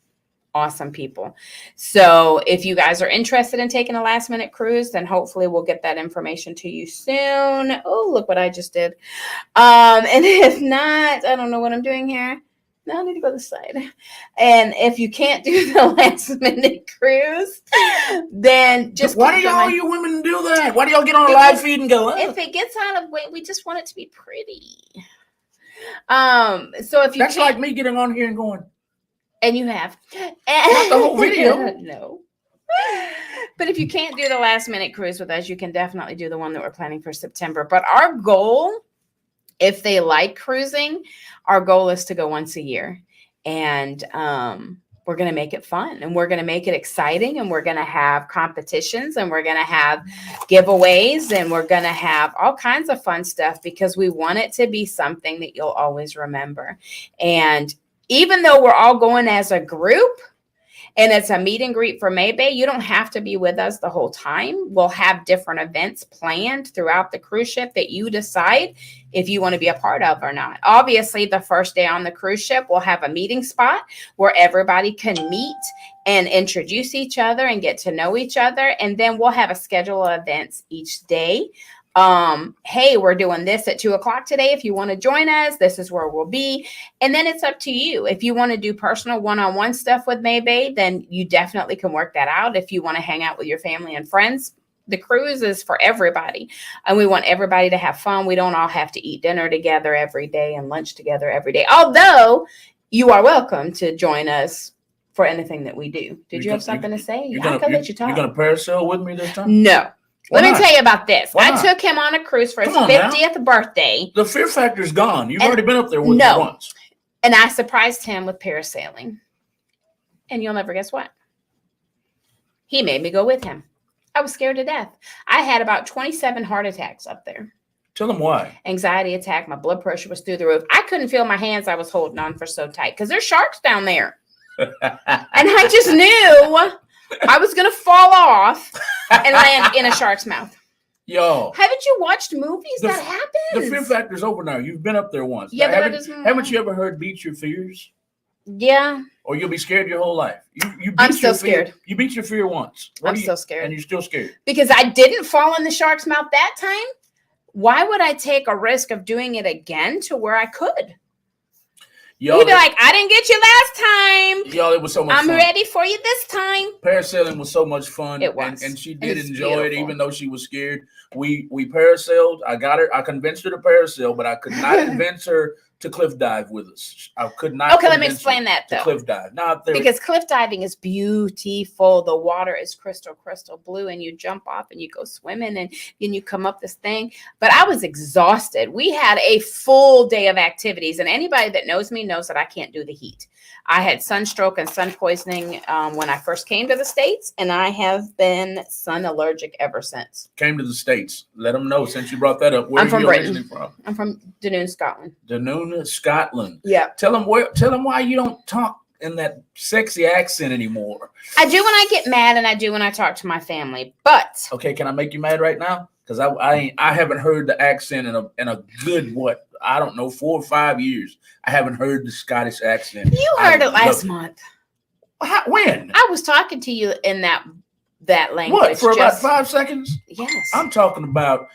awesome people. So if you guys are interested in taking a last minute cruise, then hopefully we'll get that information to you soon. Oh, look what I just did. And if not, I don't know what I'm doing here. No, I need to go this side. And if you can't do the last minute cruise, then just why do all you women do that? Why do y'all get on a live feed and go? If it gets out of weight, we just want it to be pretty. So if you that's like me getting on here and going. And you have. Not the whole video. No. But if you can't do the last minute cruise with us, you can definitely do the one that we're planning for September. But our goal, if they like cruising, our goal is to go once a year. And we're going to make it fun, and we're going to make it exciting, and we're going to have competitions, and we're going to have giveaways, and we're going to have all kinds of fun stuff because we want it to be something that you'll always remember. And even though we're all going as a group and it's a meet and greet for Maybay, you don't have to be with us the whole time. We'll have different events planned throughout the cruise ship that you decide if you want to be a part of or not. Obviously, the first day on the cruise ship, we'll have a meeting spot where everybody can meet and introduce each other and get to know each other. And then we'll have a schedule of events each day. Hey, we're doing this at 2:00 today. If you want to join us, this is where we'll be. And then it's up to you. If you want to do personal one-on-one stuff with Maybay, then you definitely can work that out. If you want to hang out with your family and friends, the cruise is for everybody. And we want everybody to have fun. We don't all have to eat dinner together every day and lunch together every day. Although you are welcome to join us for anything that we do. Did you have something to say? I can let you talk. You're going to parasail with me this time? No. Let me tell you about this. I took him on a cruise for his 50th birthday. The fear factor's gone. You've already been up there with me once. And I surprised him with parasailing. And you'll never guess what? He made me go with him. I was scared to death. I had about 27 heart attacks up there. Tell them why. Anxiety attack. My blood pressure was through the roof. I couldn't feel my hands I was holding on for so tight because there's sharks down there. And I just knew I was going to fall off and land in a shark's mouth. Yo. Haven't you watched movies that happen? The fear factor's over now. You've been up there once. Yeah, now, haven't you ever heard Beat Your Fears? Yeah. Or you'll be scared your whole life. I'm still scared. You beat your fear once. I'm still scared. And you're still scared. Because I didn't fall in the shark's mouth that time. Why would I take a risk of doing it again to where I could? Y'all, you'd be like, I didn't get you last time. Y'all, it was so much fun. I'm ready for you this time. Parasailing was so much fun. It was. And she did enjoy it, even though she was scared. We parasailed. I convinced her to parasail, but I could not convince her to cliff dive with us. I could not. Okay, let me convince explain her that to though. cliff dive. Now, Because cliff diving is beautiful. The water is crystal blue, and you jump off and you go swimming, and then you come up this thing. But I was exhausted. We had a full day of activities, and anybody that knows me knows that I can't do the heat. I had sunstroke and sun poisoning when I first came to the States, and I have been sun allergic ever since. came to the States. Let them know since you brought that up. Where I'm from are you Britain. originally from? I'm from Dunoon, Scotland. Dunoon, Scotland. Yeah. Tell them why you don't talk in that sexy accent anymore. I do when I get mad, and I do when I talk to my family. But Okay, can I make you mad right now? Because I haven't heard the accent in a good, what, I don't know, 4 or 5 years. I haven't heard the Scottish accent. you heard it last month. When? I was talking to you in that language. What, for about 5 seconds? Yes. I'm talking about.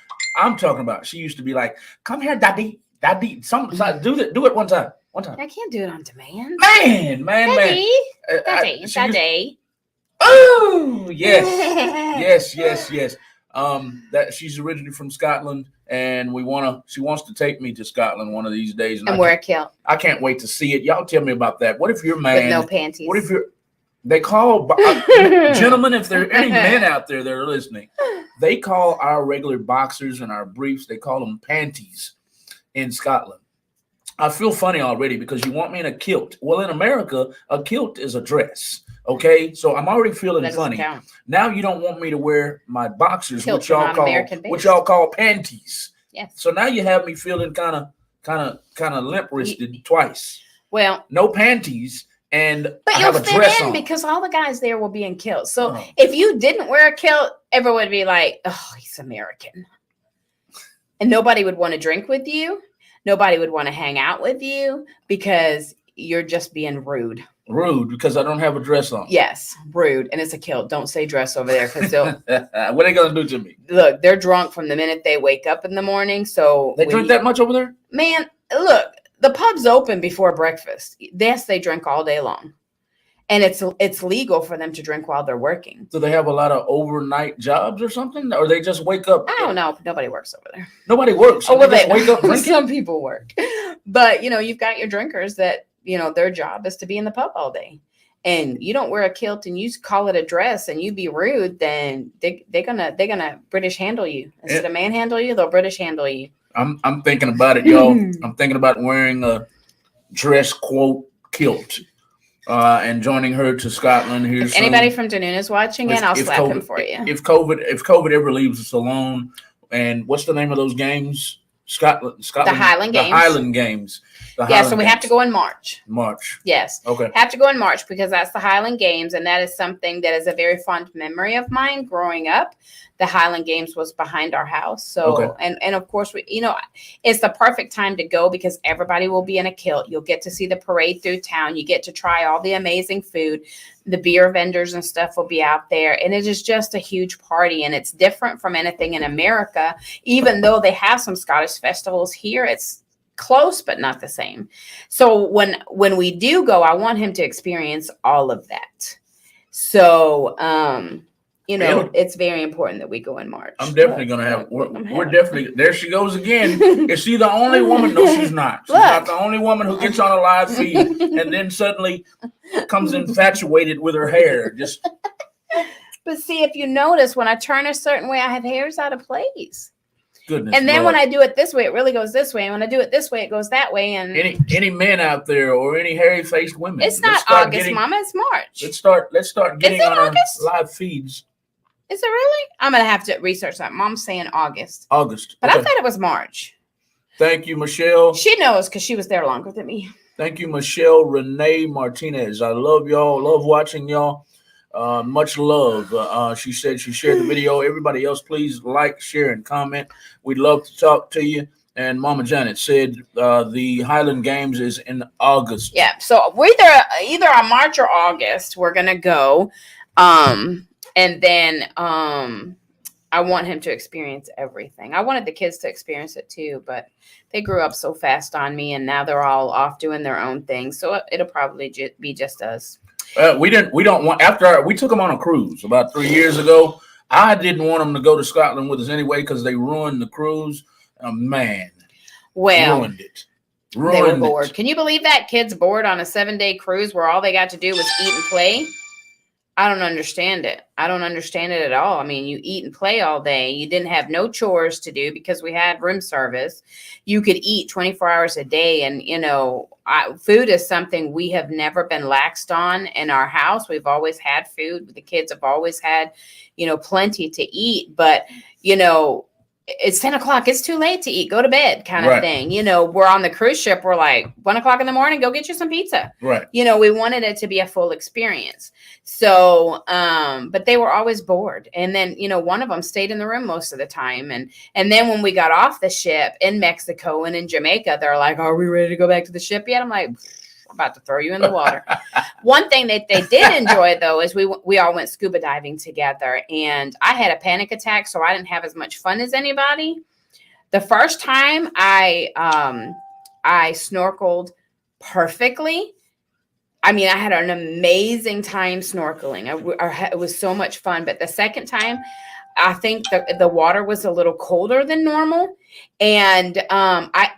She used to be like, "Come here, daddy." Do it one time. I can't do it on demand. Man. Daddy. Oh, yes. That she's originally from Scotland, and she wants to take me to Scotland one of these days. And wear a kilt. I can't wait to see it. Y'all tell me about that. What if your man with no panties? What if they call gentlemen, if there are any men out there that are listening, they call our regular boxers and our briefs, they call them panties in Scotland. I feel funny already because you want me in a kilt. Well, in America, a kilt is a dress. Okay, so I'm already feeling funny. Count. Now you don't want me to wear my boxers, which y'all call panties. Yes. So now you have me feeling kind of limp wristed twice. Well, no panties, but I you'll have a fit dress in on because all the guys there will be in kilts. So if you didn't wear a kilt, everyone would be like, "Oh, he's American," and nobody would want to drink with you. Nobody would want to hang out with you because you're just being rude. Rude because I don't have a dress on. Yes, rude. And it's a kilt. Don't say dress over there because they'll. What are they going to do to me? Look, they're drunk from the minute they wake up in the morning. So they drink that much over there? Man, look, the pub's open before breakfast. Yes, they drink all day long. And it's legal for them to drink while they're working. Do they have a lot of overnight jobs or something? Or they just wake up? I don't know. Nobody works over there. Nobody works. So they wake up drinking? Some people work. But, you've got your drinkers that, their job is to be in the pub all day. And you don't wear a kilt and you call it a dress and you be rude, then they're gonna British handle you. Instead of manhandle you, they'll British handle you. I'm thinking about it, y'all. I'm thinking about wearing a dress quote kilt. And joining her to Scotland here. If anybody from Dunoon is watching in, I'll slap him for you. If COVID ever leaves us alone, and what's the name of those games? Scotland. The Highland Games. The Highland Games. So we have to go in March. Yes. Okay. Have to go in March because that's the Highland Games, and that is something that is a very fond memory of mine growing up. The Highland Games was behind our house. So, and of course, it's the perfect time to go because everybody will be in a kilt. You'll get to see the parade through town. You get to try all the amazing food. The beer vendors and stuff will be out there. And it is just a huge party. And it's different from anything in America. Even though they have some Scottish festivals here, it's close, but not the same. So when we do go, I want him to experience all of that. So, it's very important that we go in March. I'm definitely going to have, we're definitely, there she goes again. Is she the only woman? No, she's not. She's not the only woman who gets on a live feed and then suddenly comes infatuated with her hair. But see, if you notice, when I turn a certain way, I have hairs out of place. Goodness and then Lord. when I do it this way, it really goes this way. And when I do it this way, it goes that way. And any men out there or any hairy-faced women? It's not August, Mama. It's March. Let's start getting on August? Our live feeds. Is it really? I'm gonna have to research that. Mom's saying August. August. But I thought it was March. Thank you, Michelle. She knows because she was there longer than me. Thank you, Michelle Renee Martinez. I love y'all. Love watching y'all. Much love. She said she shared the video. Everybody else, please like, share, and comment. We'd love to talk to you. And Mama Janet said the Highland Games is in August. Yeah. So we're either on March or August. We're gonna go. And then I want him to experience everything. I wanted the kids to experience it too, but they grew up so fast on me, and now they're all off doing their own thing. So it'll probably be just us. We don't want, after we took them on a cruise about 3 years ago. I didn't want them to go to Scotland with us anyway because they ruined the cruise. Man, ruined it. They were Ruined bored. it. Can you believe that? Kids bored on a 7-day cruise where all they got to do was eat and play? I don't understand it. I don't understand it at all. I mean, you eat and play all day. You didn't have no chores to do because we had room service. You could eat 24 hours a day. And, food is something we have never been laxed on in our house. We've always had food. The kids have always had, plenty to eat. But, it's 10 o'clock. It's too late to eat. Go to bed kind of thing. We're on the cruise ship. We're like 1 o'clock in the morning, go get you some pizza. Right. We wanted it to be a full experience. So, but they were always bored. And then, one of them stayed in the room most of the time. And then when we got off the ship in Mexico and in Jamaica, they're like, are we ready to go back to the ship yet? I'm like, I'm about to throw you in the water. One thing that they did enjoy, though, is we all went scuba diving together. And I had a panic attack, so I didn't have as much fun as anybody. The first time I snorkeled perfectly. I mean, I had an amazing time snorkeling. It was so much fun. But the second time, I think the water was a little colder than normal. And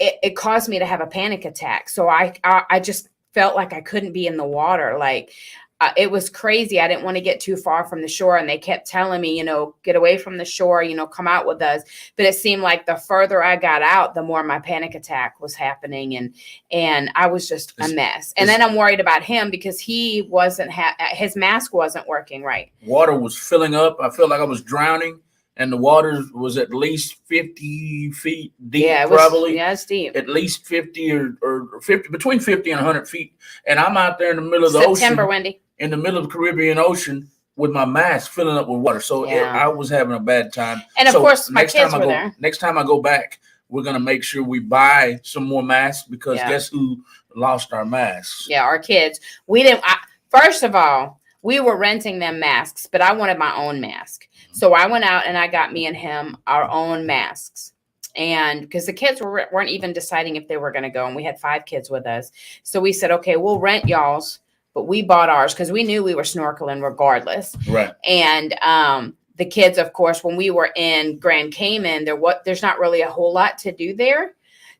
it caused me to have a panic attack. So I just felt like I couldn't be in the water. Like it was crazy. I didn't want to get too far from the shore. And they kept telling me, get away from the shore, come out with us. But it seemed like the further I got out, the more my panic attack was happening. And I was just a mess. And then I'm worried about him because he wasn't, his mask wasn't working right. Water was filling up. I felt like I was drowning. And the water was at least 50 feet deep, probably. Yeah, it's deep. At least 50 or 50, between 50 and 100 feet. And I'm out there in the middle of the ocean. Wendy. In the middle of the Caribbean Ocean with my mask filling up with water. So I was having a bad time. And of course, my kids were there. Next time I go back, we're going to make sure we buy some more masks because guess who lost our masks? Yeah, our kids. We didn't. First of all, we were renting them masks, but I wanted my own mask. So I went out and I got me and him our own masks. And because the kids weren't even deciding if they were going to go. And we had 5 kids with us. So we said, okay, we'll rent y'all's, but we bought ours because we knew we were snorkeling regardless. Right. And the kids, of course, when we were in Grand Cayman, there's not really a whole lot to do there.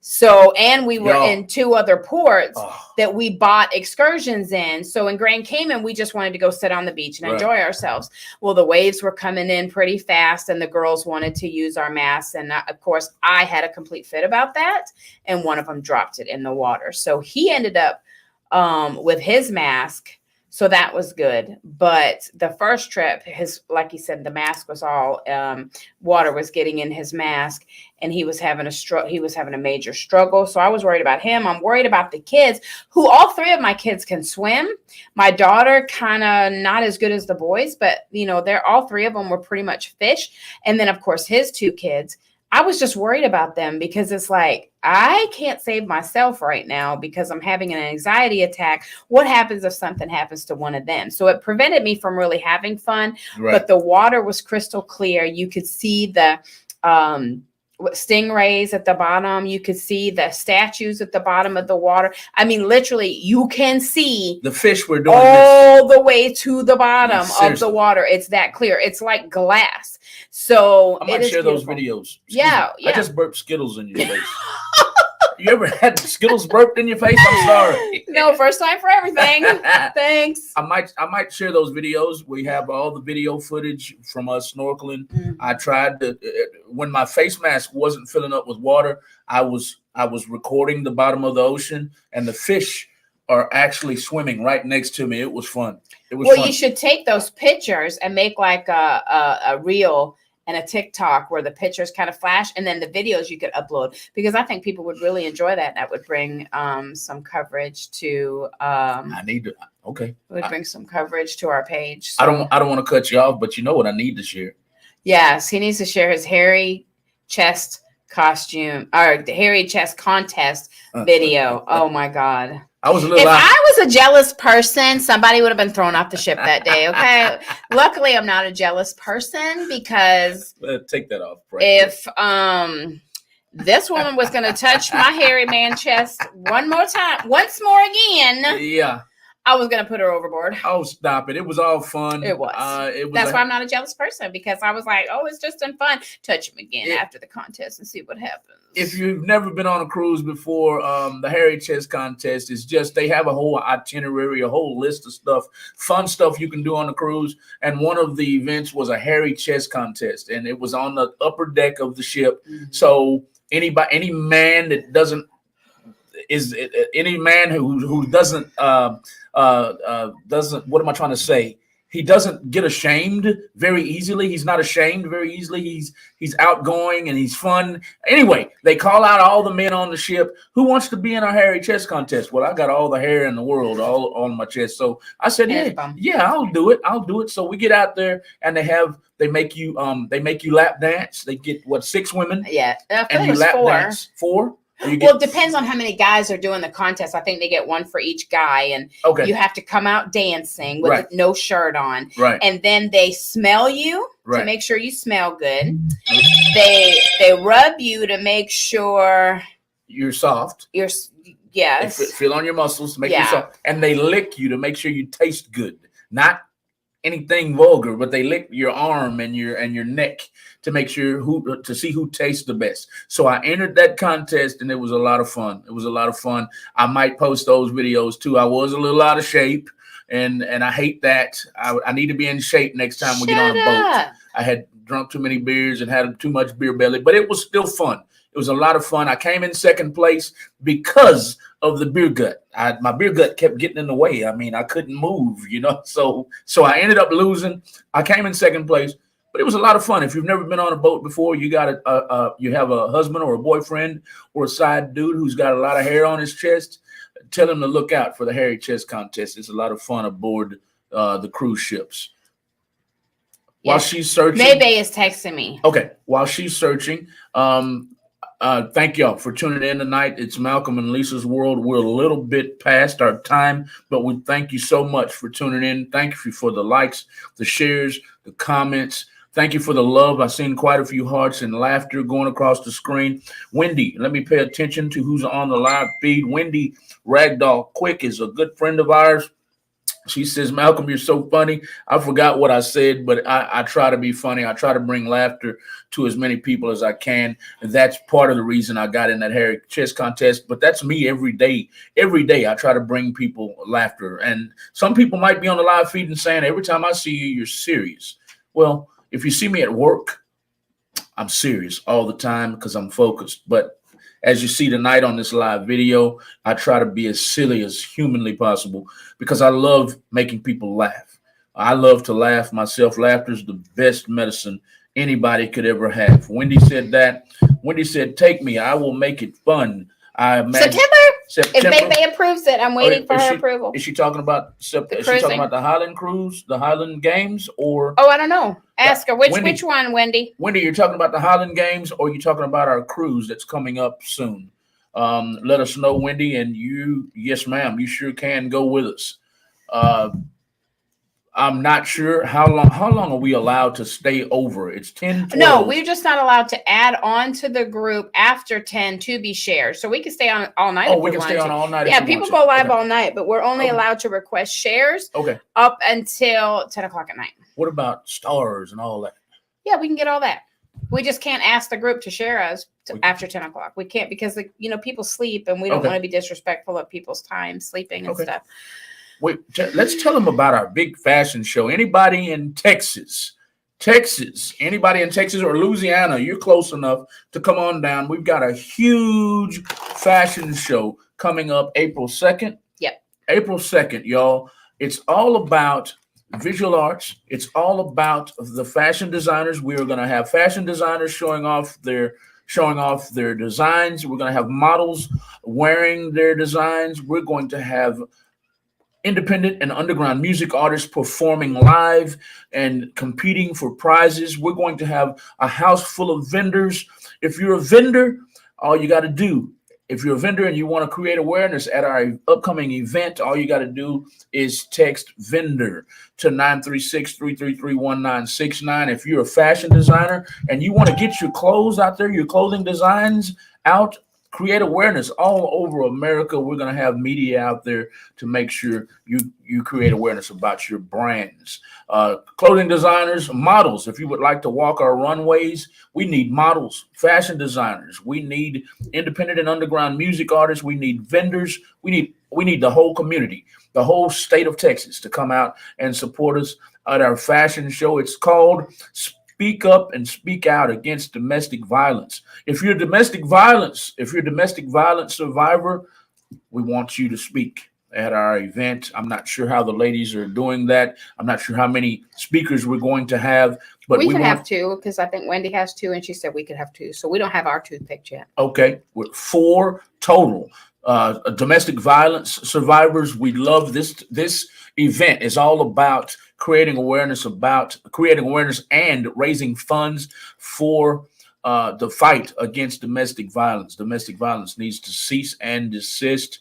So, and we were in 2 other ports that we bought excursions in. So in Grand Cayman, we just wanted to go sit on the beach and enjoy ourselves. Well, the waves were coming in pretty fast and the girls wanted to use our masks. And of course, I had a complete fit about that. And one of them dropped it in the water. So he ended up with his mask. So that was good. But the first trip, like he said, the mask was all water was getting in his mask and he was having a major struggle. So I was worried about him. I'm worried about the kids who all 3 of my kids can swim. My daughter kind of not as good as the boys, but they're all 3 of them were pretty much fish. And then of course his 2 kids, I was just worried about them because it's like, I can't save myself right now because I'm having an anxiety attack. What happens if something happens to one of them? So it prevented me from really having fun, but the water was crystal clear. You could see the stingrays at the bottom. You could see the statues at the bottom of the water. I mean, literally, you can see the fish were doing all the way to the bottom of the water. It's that clear. It's like glass. So I might share those videos. Yeah. I just burped Skittles in your face. You ever had Skittles burped in your face? I'm sorry. No, first time for everything. Thanks. I might share those videos. We have all the video footage from us snorkeling. Mm-hmm. I tried to when my face mask wasn't filling up with water, I was recording the bottom of the ocean and the fish are actually swimming right next to me. It was fun. It was fun. You should take those pictures and make like a reel and a TikTok where the pictures kind of flash and then the videos you could upload because I think people would really enjoy that. That would bring some coverage to okay. It would bring some coverage to our page. So. I don't want to cut you off, but you know what I need to share. Yes, he needs to share his hairy chest costume or the hairy chest contest video. Oh my God. I was a little. If I was a jealous person, somebody would have been thrown off the ship that day. Okay. Luckily, I'm not a jealous person because take that off. If this woman was going to touch my hairy man chest once more again, I was gonna put her overboard. Oh, stop it! It was all fun. It was. That's why I'm not a jealous person, because I was like, oh, it's just in fun. Touch him again after the contest and see what happens. If you've never been on a cruise before, the hairy chest contest is just, they have a whole itinerary, a whole list of stuff, fun stuff you can do on the cruise. And one of the events was a hairy chest contest, and it was on the upper deck of the ship. Mm-hmm. So any man that doesn't any man who doesn't what am I trying to say? He doesn't get ashamed very easily. He's not ashamed very easily. He's outgoing and he's fun. Anyway, they call out all the men on the ship. Who wants to be in our hairy chest contest? Well, I got all the hair in the world all on my chest. So I said, yeah, I'll do it. So we get out there, and they make you lap dance. They get 6 women. Yeah, and you lap dance 4. Well, it depends on how many guys are doing the contest. I think they get 1 for each guy, and you have to come out dancing with no shirt on. Right. And then they smell you to make sure you smell good. They rub you to make sure you're soft. Feel on your muscles to make you soft, and they lick you to make sure you taste good. Not anything vulgar, but they lick your arm and your neck to make sure to see who tastes the best. So I entered that contest, and it was a lot of fun. I might post those videos too. I was a little out of shape, and I hate that. I need to be in shape next time we get on a boat. I had drunk too many beers and had too much beer belly, but it was still fun. It was a lot of fun. I came in second place because of the beer gut. My beer gut kept getting in the way. I mean, I couldn't move, So I ended up losing. I came in second place, but it was a lot of fun. If you've never been on a boat before, you got you have a husband or a boyfriend or a side dude who's got a lot of hair on his chest, tell him to look out for the hairy chest contest. It's a lot of fun aboard the cruise ships. While she's searching, Maybay is texting me. Okay, while she's searching, thank y'all for tuning in tonight. It's Malcolm and Lisa's World. We're a little bit past our time, but we thank you so much for tuning in. Thank you for the likes, the shares, the comments. Thank you for the love. I've seen quite a few hearts and laughter going across the screen. Wendy, let me pay attention to who's on the live feed. Wendy Ragdoll Quick is a good friend of ours. She says, Malcolm, you're so funny. I forgot what I said, but I try to be funny. I try to bring laughter to as many people as I can. And that's part of the reason I got in that hairy chest contest. But that's me every day. Every day I try to bring people laughter. And some people might be on the live feed and saying, every time I see you, you're serious. Well, if you see me at work, I'm serious all the time because I'm focused. But as you see tonight on this live video, I try to be as silly as humanly possible because I love making people laugh. I love to laugh myself. Laughter is the best medicine anybody could ever have. Wendy said that. Wendy said, take me. I will make it fun. I imagine September. If Maybay approves it, I'm waiting for her approval. Is she talking about the Highland Cruise, the Highland Games, or? Oh, I don't know. Ask her. Which one, Wendy? Wendy, you're talking about the Highland Games, or you're talking about our cruise that's coming up soon? Let us know, Wendy, and you, yes, ma'am, you sure can go with us. I'm not sure how long are we allowed to stay over? It's 10, 12. No, we're just not allowed to add on to the group after 10 to be shared. So we can stay on all night. Oh, we can stay on all night. Yeah, people go live all night, but we're only allowed to request shares up until 10 o'clock at night. What about stars and all that? Yeah, we can get all that. We just can't ask the group to share us after 10 o'clock. We can't because people sleep and we don't want to be disrespectful of people's time sleeping and stuff. Wait, let's tell them about our big fashion show. Anybody in Texas, anybody in Texas or Louisiana, you're close enough to come on down. We've got a huge fashion show coming up April 2nd. Yep. April 2nd, y'all. It's all about visual arts. It's all about the fashion designers. We are going to have fashion designers showing off their designs. We're going to have models wearing their designs. We're going to have independent and underground music artists performing live and competing for prizes. We're going to have a house full of vendors. If you're a vendor, all you got to do, if you're a vendor and you want to create awareness at our upcoming event, all you got to do is text vendor to 936-333-1969. If you're a fashion designer and you want to get your clothes out there, your clothing designs out, create awareness all over America. We're going to have media out there to make sure you create awareness about your brands. Clothing designers, models. If you would like to walk our runways, we need models, fashion designers. We need independent and underground music artists. We need vendors. We need the whole community, the whole state of Texas to come out and support us at our fashion show. It's called Speak Up and Speak Out Against Domestic Violence. If you're a domestic violence survivor, we want you to speak at our event. I'm not sure how the ladies are doing that. I'm not sure how many speakers we're going to have, but we can have 2 because I think Wendy has 2 and she said we could have 2. So we don't have our 2 picked yet. Okay, with 4 total domestic violence survivors. We love this event. Is all about creating awareness and raising funds for the fight against domestic violence. Domestic violence needs to cease and desist.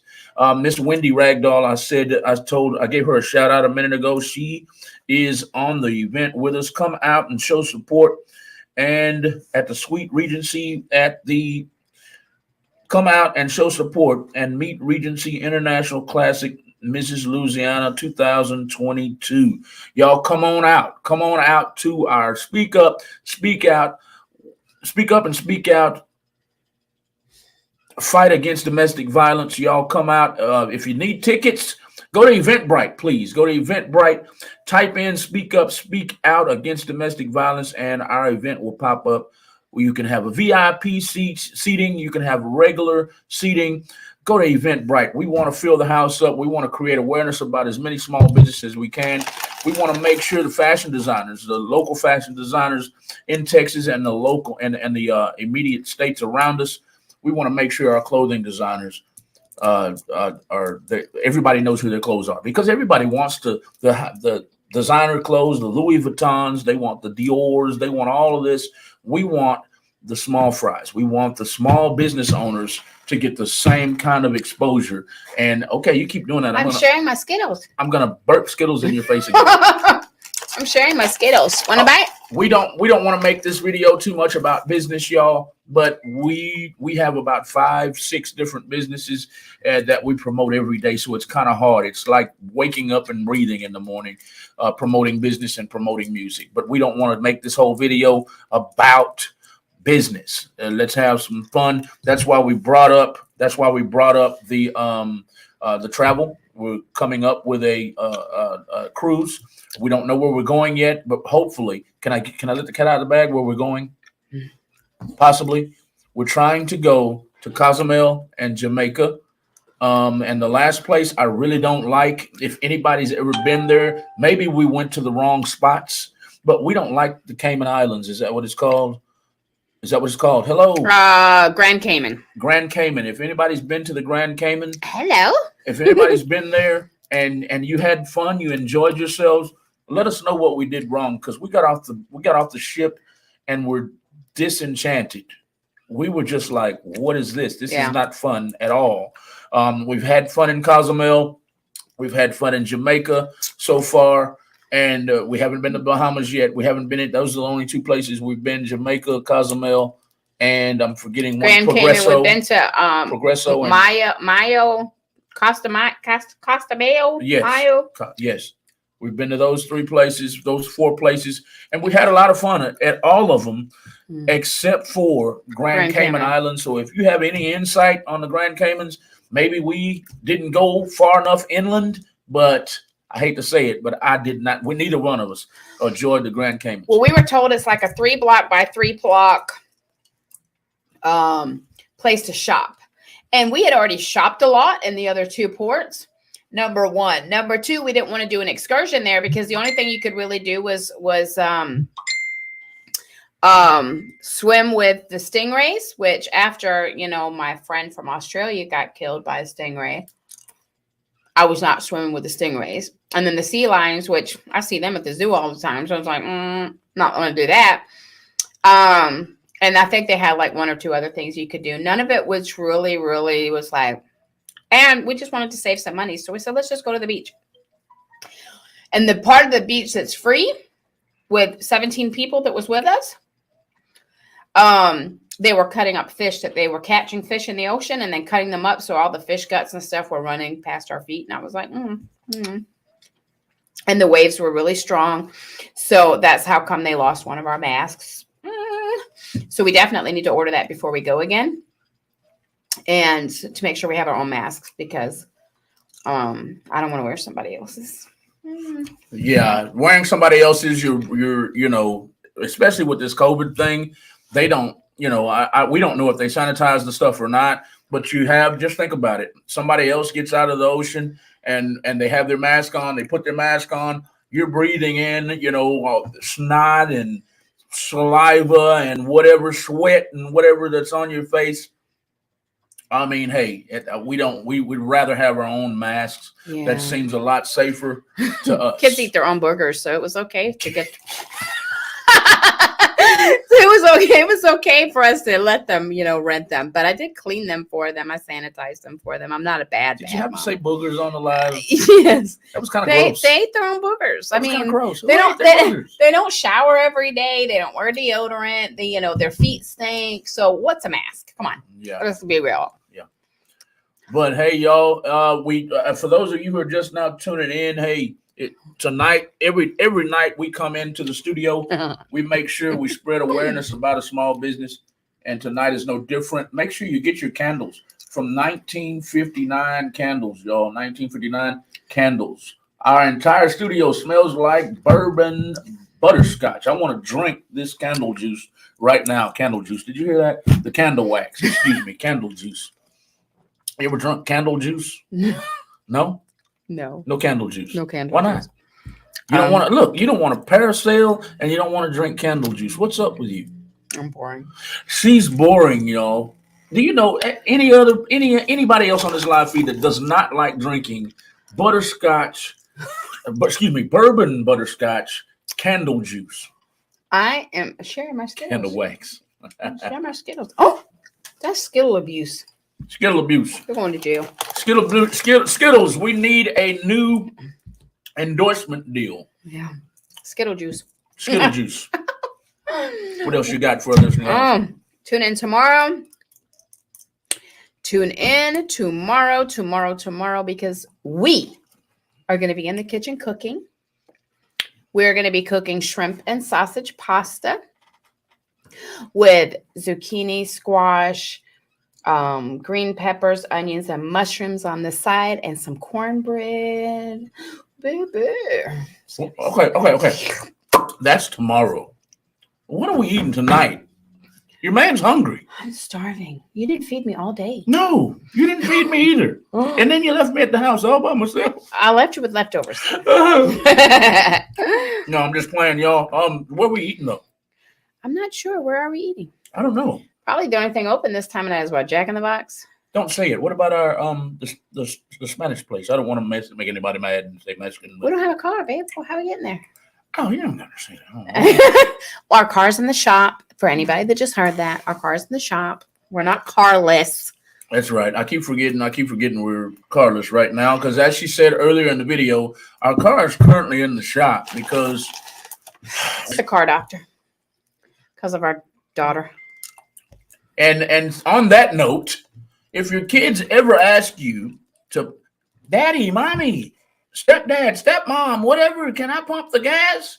Miss Wendy Ragdoll, I gave her a shout out a minute ago. She is on the event with us. Come out and show support. And at the Sweet Regency come out and show support and meet Regency International Classic Mrs. Louisiana 2022. Y'all come on out to our Speak Up and Speak Out fight against domestic violence. Y'all come out. If you need tickets, go to Eventbrite, please. Go to Eventbrite, type in Speak Up, Speak Out Against Domestic Violence, and our event will pop up. You can have a VIP seating. You can have regular seating. Go to Eventbrite. We want to fill the house up. We want to create awareness about as many small businesses as we can. We want to make sure the fashion designers, the local fashion designers in Texas and the local and the immediate states around us, we want to make sure our clothing designers everybody knows who their clothes are, because everybody wants the designer clothes, the Louis Vuittons, they want the Dior's, they want all of this. We want the small fries. We want the small business owners to get the same kind of exposure. And okay, you keep doing that. I'm sharing my Skittles. I'm gonna burp Skittles in your face again. I'm sharing my Skittles. Want to bite? We don't want to make this video too much about business, y'all, but we have about 5-6 different businesses that we promote every day. So it's kind of hard. It's like waking up and breathing in the morning, promoting business and promoting music. But we don't want to make this whole video about business. Let's have some fun. That's why we brought up the travel. We're coming up with a cruise. We don't know where we're going yet, but hopefully, can I let the cat out of the bag where we're going? Possibly. We're trying to go to Cozumel and Jamaica. And the last place I really don't like, if anybody's ever been there, maybe we went to the wrong spots, but we don't like the Cayman Islands. Is that what it's called? Hello. Grand Cayman. Grand Cayman. If anybody's been to the Grand Cayman. Hello. If anybody's been there and you had fun, you enjoyed yourselves, let us know what we did wrong, because we got off the ship and we're disenchanted. We were just like, what is this? This is not fun at all. We've had fun in Cozumel. We've had fun in Jamaica so far. And we haven't been to Bahamas yet. We haven't been in. Those are the only 2 places we've been: Jamaica, Cozumel, and I'm forgetting one. Grand Cayman. We've been to Progresso, and Mayo, Costa Mayo. Yes, Mayo. Yes. We've been to those 3 places, those 4 places, and we had a lot of fun at all of them, except for Grand Cayman Islands. So if you have any insight on the Grand Caymans, maybe we didn't go far enough inland, but I hate to say it, but I did not. Neither one of us enjoyed the Grand Cayman. Well, we were told it's like a 3-block by 3-block place to shop. And we had already shopped a lot in the other 2 ports. Number 1. Number 2, we didn't want to do an excursion there because the only thing you could really do was swim with the stingrays, which after, my friend from Australia got killed by a stingray, I was not swimming with the stingrays. And then the sea lions, which I see them at the zoo all the time. So I was like, not going to do that. And I think they had like 1 or 2 other things you could do. None of it was really was like, and we just wanted to save some money. So we said, let's just go to the beach. And the part of the beach that's free with 17 people that was with us, they were cutting up fish that they were catching fish in the ocean and then cutting them up. So all the fish guts and stuff were running past our feet. And I was like, And the waves were really strong. So that's how come they lost one of our masks. So we definitely need to order that before we go again. And to make sure we have our own masks because I don't want to wear somebody else's. Yeah, wearing somebody else's, you're especially with this COVID thing, they don't, we don't know if they sanitize the stuff or not. But just think about it. Somebody else gets out of the ocean and they have their mask on. They put their mask on. You're breathing in, snot and saliva and whatever, sweat and whatever that's on your face. I mean, hey, we would rather have our own masks. Yeah. That seems a lot safer to us. Kids eat their own burgers, so it was okay to get. It was okay for us to let them, rent them. But I did clean them for them. I sanitized them for them. I'm not a bad. Did you have to say boogers on the live? Yes, that was kind of gross. They ate their own boogers. I mean, gross. They don't shower every day. They don't wear deodorant. They, their feet stink. So what's a mask? Come on. Yeah, let's be real. Yeah. But hey, y'all, we for those of you who are just now tuning in, hey. Tonight, every night we come into the studio, we make sure we spread awareness about a small business, and tonight is no different. Make sure you get your candles from 1959 candles, y'all. 1959 candles. Our entire studio smells like bourbon butterscotch. I want to drink this candle juice right now. Candle juice. Did you hear that? The candle wax. Excuse me. Candle juice. You ever drunk candle juice? No? No candle juice. No candle. Why not? You don't want to look. You don't want to parasail, and you don't want to drink candle juice. What's up with you? I'm boring. She's boring, y'all. Do you know anybody else on this live feed that does not like drinking butterscotch? Bourbon butterscotch candle juice. I am sharing my Skittles. Candle wax. Sharing my Skittles. Oh, that's Skittle abuse. Skittle abuse. You're going to jail. Skittles. We need a new endorsement deal. Yeah. Skittle juice. Skittle juice. What else you got for us? Tune in tomorrow. Tune in tomorrow, because we are going to be in the kitchen cooking. We're going to be cooking shrimp and sausage pasta with zucchini, squash, green peppers, onions, and mushrooms on the side, and some cornbread. Baby. Okay. That's tomorrow. What are we eating tonight? Your man's hungry. I'm starving. You didn't feed me all day. No, you didn't feed me either. And then you left me at the house all by myself. I left you with leftovers. No, I'm just playing, y'all. What are we eating though? I'm not sure. Where are we eating? I don't know. Probably the only thing open this time of night is what, Jack in the Box? Don't say it. What about our the Spanish place? I don't want to make anybody mad and say Mexican. We don't have a car, babe. Well, how are we getting there? Oh, you don't gotta say that. Well, our car's in the shop. For anybody that just heard that, our car's in the shop. We're not carless. That's right. I keep forgetting we're carless right now because, as she said earlier in the video, our car is currently in the shop because it's the car doctor because of our daughter. And on that note, if your kids ever ask you to, Daddy, Mommy, Stepdad, Stepmom, whatever, can I pump the gas?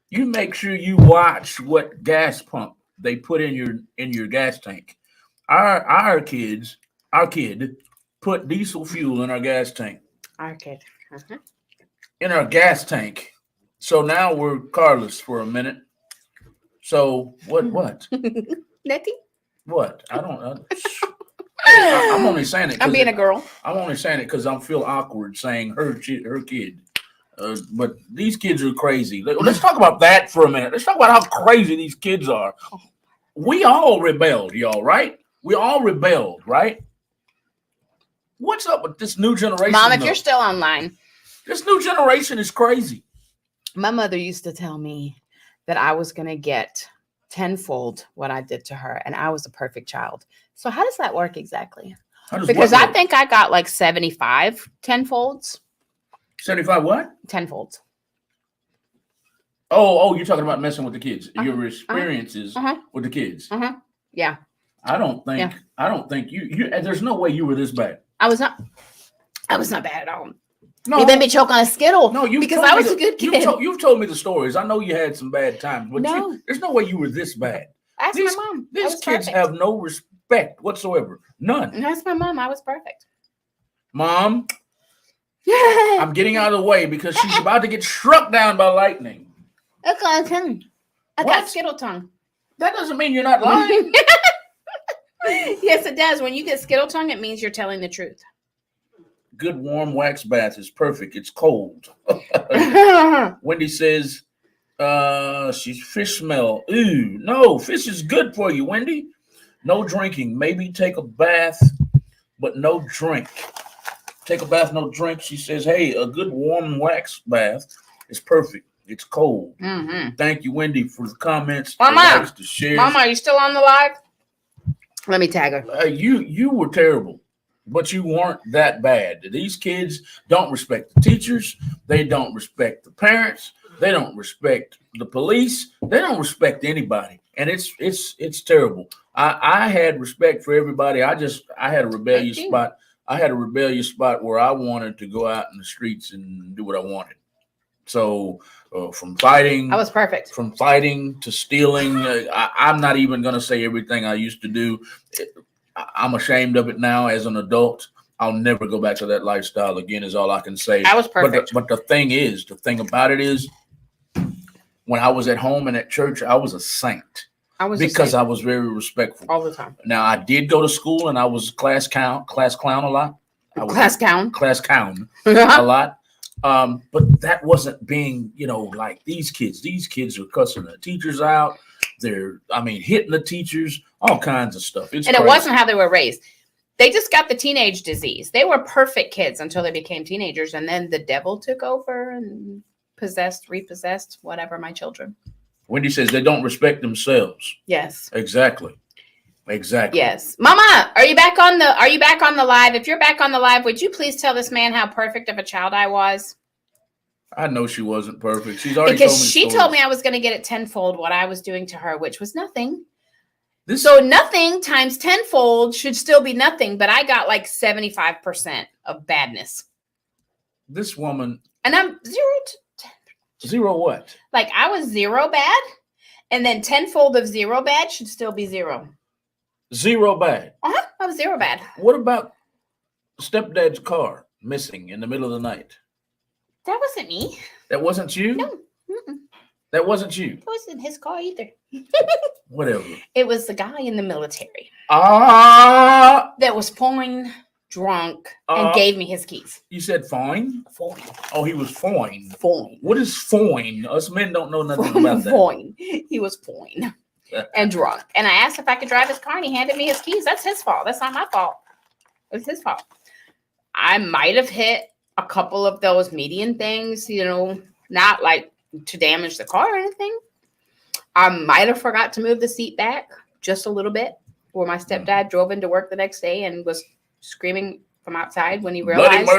You make sure you watch what gas pump they put in your gas tank. Our kid put diesel fuel in our gas tank. Our kid. In our gas tank. So now we're carless for a minute. So what? Nettie? What? I don't know. I'm only saying it. I'm being a girl. I'm only saying it because I feel awkward saying her kid. But these kids are crazy. Let's talk about that for a minute. Let's talk about how crazy these kids are. We all rebelled, y'all, right? We all rebelled, right? What's up with this new generation? Mom, if you're still online. This new generation is crazy. My mother used to tell me that I was going to get tenfold what I did to her, and I was a perfect child. So how does that work exactly? Because I think I got like 75 tenfolds. 75 what? Tenfolds. Oh, you're talking about messing with the kids. Your experiences with the kids. Yeah. I don't think you. There's no way you were this bad. I was not bad at all. No, You made me choke on a Skittle. no, you because I was a good kid. You've told me the stories. I know you had some bad times, but No. there's no way you were this bad. Ask my mom. These kids have no respect whatsoever. None. Ask my mom. I was perfect. Mom, I'm getting out of the way because she's about to get struck down by lightning. I got tongue. I got What? Skittle tongue. That doesn't mean you're not lying. Yes, it does. When you get Skittle tongue, it means you're telling the truth. Good warm wax bath is perfect. It's cold. Wendy says, she's fish smell. Ooh, no, fish is good for you, Wendy. No drinking. Maybe take a bath, but no drink. Take a bath, no drink. She says, hey, a good warm wax bath is perfect. It's cold. Mm-hmm. Thank you, Wendy, for the comments. Mama, the shares. Mama, are you still on the live? Let me tag her. You were terrible, but you weren't that bad. These kids don't respect the teachers. They don't respect the parents. They don't respect the police. They don't respect anybody, and it's terrible. I had respect for everybody. I had a rebellious spot. I had a rebellious spot where I wanted to go out in the streets and do what I wanted. So from fighting, I was perfect. From fighting to stealing, I'm not even going to say everything I used to do. I'm ashamed of it now as an adult. I'll never go back to that lifestyle again is all I can say. I was perfect. But the thing about it is, when I was at home and at church, I was a saint. I was very respectful all the time. Now I did go to school and I was class clown a lot. Class clown a lot. But that wasn't being, like these kids. These kids are cussing the teachers out. They're hitting the teachers, all kinds of stuff. It's crazy. It wasn't how they were raised. They just got the teenage disease. They were perfect kids until they became teenagers, and then the devil took over and repossessed, whatever, my children. Wendy says they don't respect themselves. Yes. Exactly. Yes. Mama, are you back on the live? If you're back on the live, would you please tell this man how perfect of a child I was? I know she wasn't perfect. She's already because she told me I was going to get it tenfold what I was doing to her, which was nothing. So nothing times tenfold should still be nothing, but I got like 75% of badness. This woman. And I'm 0 to 10. 0 what? Like I was 0 bad, and then tenfold of 0 bad should still be 0. 0 bad. I was 0 bad. What about stepdad's car missing in the middle of the night? That wasn't me. That wasn't you? No. Mm-mm. That wasn't you. It wasn't his car either. Whatever. It was the guy in the military. That was fine, drunk, and gave me his keys. You said fine? Fine. Oh, he was fine. Fine. What is fine? Us men don't know nothing about that. Fine. He was fine and drunk. And I asked if I could drive his car, and he handed me his keys. That's his fault. That's not my fault. It was his fault. I might have hit a couple of those median things, not like to damage the car or anything. I might have forgot to move the seat back just a little bit, where my stepdad drove into work the next day and was screaming from outside when he realized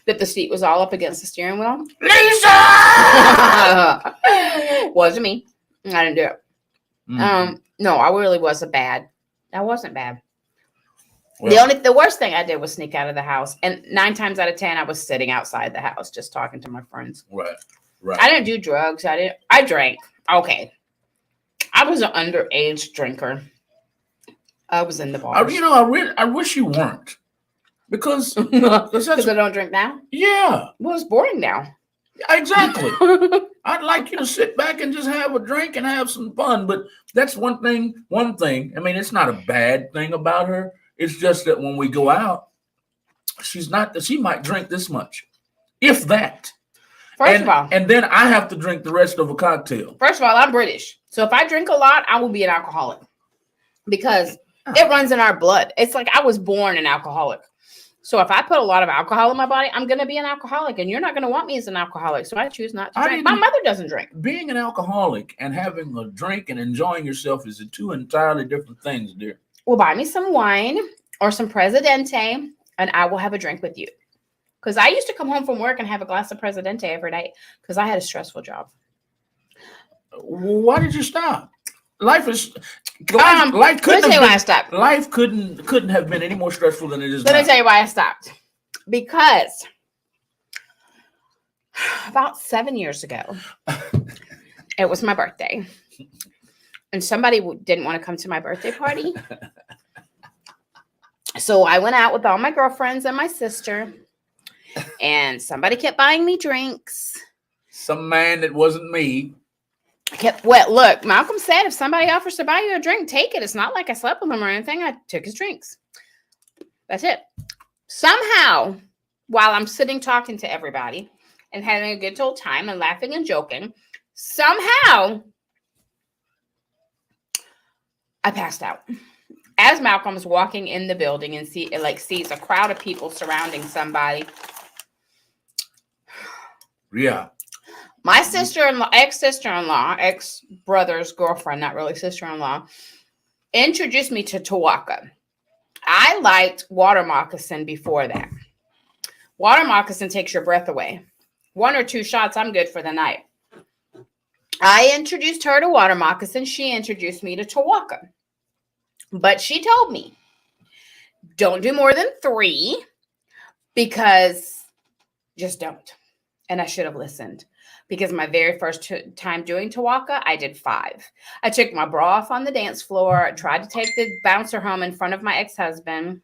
that the seat was all up against the steering wheel. Lisa! Wasn't me. I didn't do it. No, I really wasn't bad. I wasn't bad. Well, the worst thing I did was sneak out of the house, and 9 times out of 10, I was sitting outside the house just talking to my friends. Right. I didn't do drugs. I drank. Okay. I was an underage drinker. I was in the bar. I wish you weren't. Because I don't drink now? Yeah. Well, it's boring now. Exactly. I'd like you to sit back and just have a drink and have some fun. But that's one thing. It's not a bad thing about her. It's just that when we go out, she might drink this much, if that. First of all. And then I have to drink the rest of a cocktail. First of all, I'm British. So if I drink a lot, I will be an alcoholic. Because it runs in our blood. It's like I was born an alcoholic. So if I put a lot of alcohol in my body, I'm going to be an alcoholic. And you're not going to want me as an alcoholic. So I choose not to drink. My mother doesn't drink. Being an alcoholic and having a drink and enjoying yourself is 2 entirely different things, dear. Well, buy me some wine or some Presidente, and I will have a drink with you. Because I used to come home from work and have a glass of Presidente every night because I had a stressful job. Why did you stop? life is Let life me tell you why I stopped. Life couldn't have been any more stressful than it is Let now. me tell you why I stopped. Because about 7 years ago, it was my birthday. And somebody didn't want to come to my birthday party. So I went out with all my girlfriends and my sister. And somebody kept buying me drinks. Some man that wasn't me. Well, look, Malcolm said if somebody offers to buy you a drink, take it. It's not like I slept with him or anything. I took his drinks. That's it. Somehow, while I'm sitting talking to everybody and having a good old time and laughing and joking, somehow I passed out. As Malcolm's walking in the building and sees a crowd of people surrounding somebody. Yeah. My sister-in-law, ex-brother's girlfriend, not really sister-in-law, introduced me to Tawaka. I liked water moccasin before that. Water moccasin takes your breath away. 1 or 2 shots, I'm good for the night. I introduced her to water moccasin. She introduced me to Tawaka. But she told me, don't do more than 3 because just don't. And I should have listened because my very first time doing Tawaka, I did 5. I took my bra off on the dance floor. I tried to take the bouncer home in front of my ex-husband.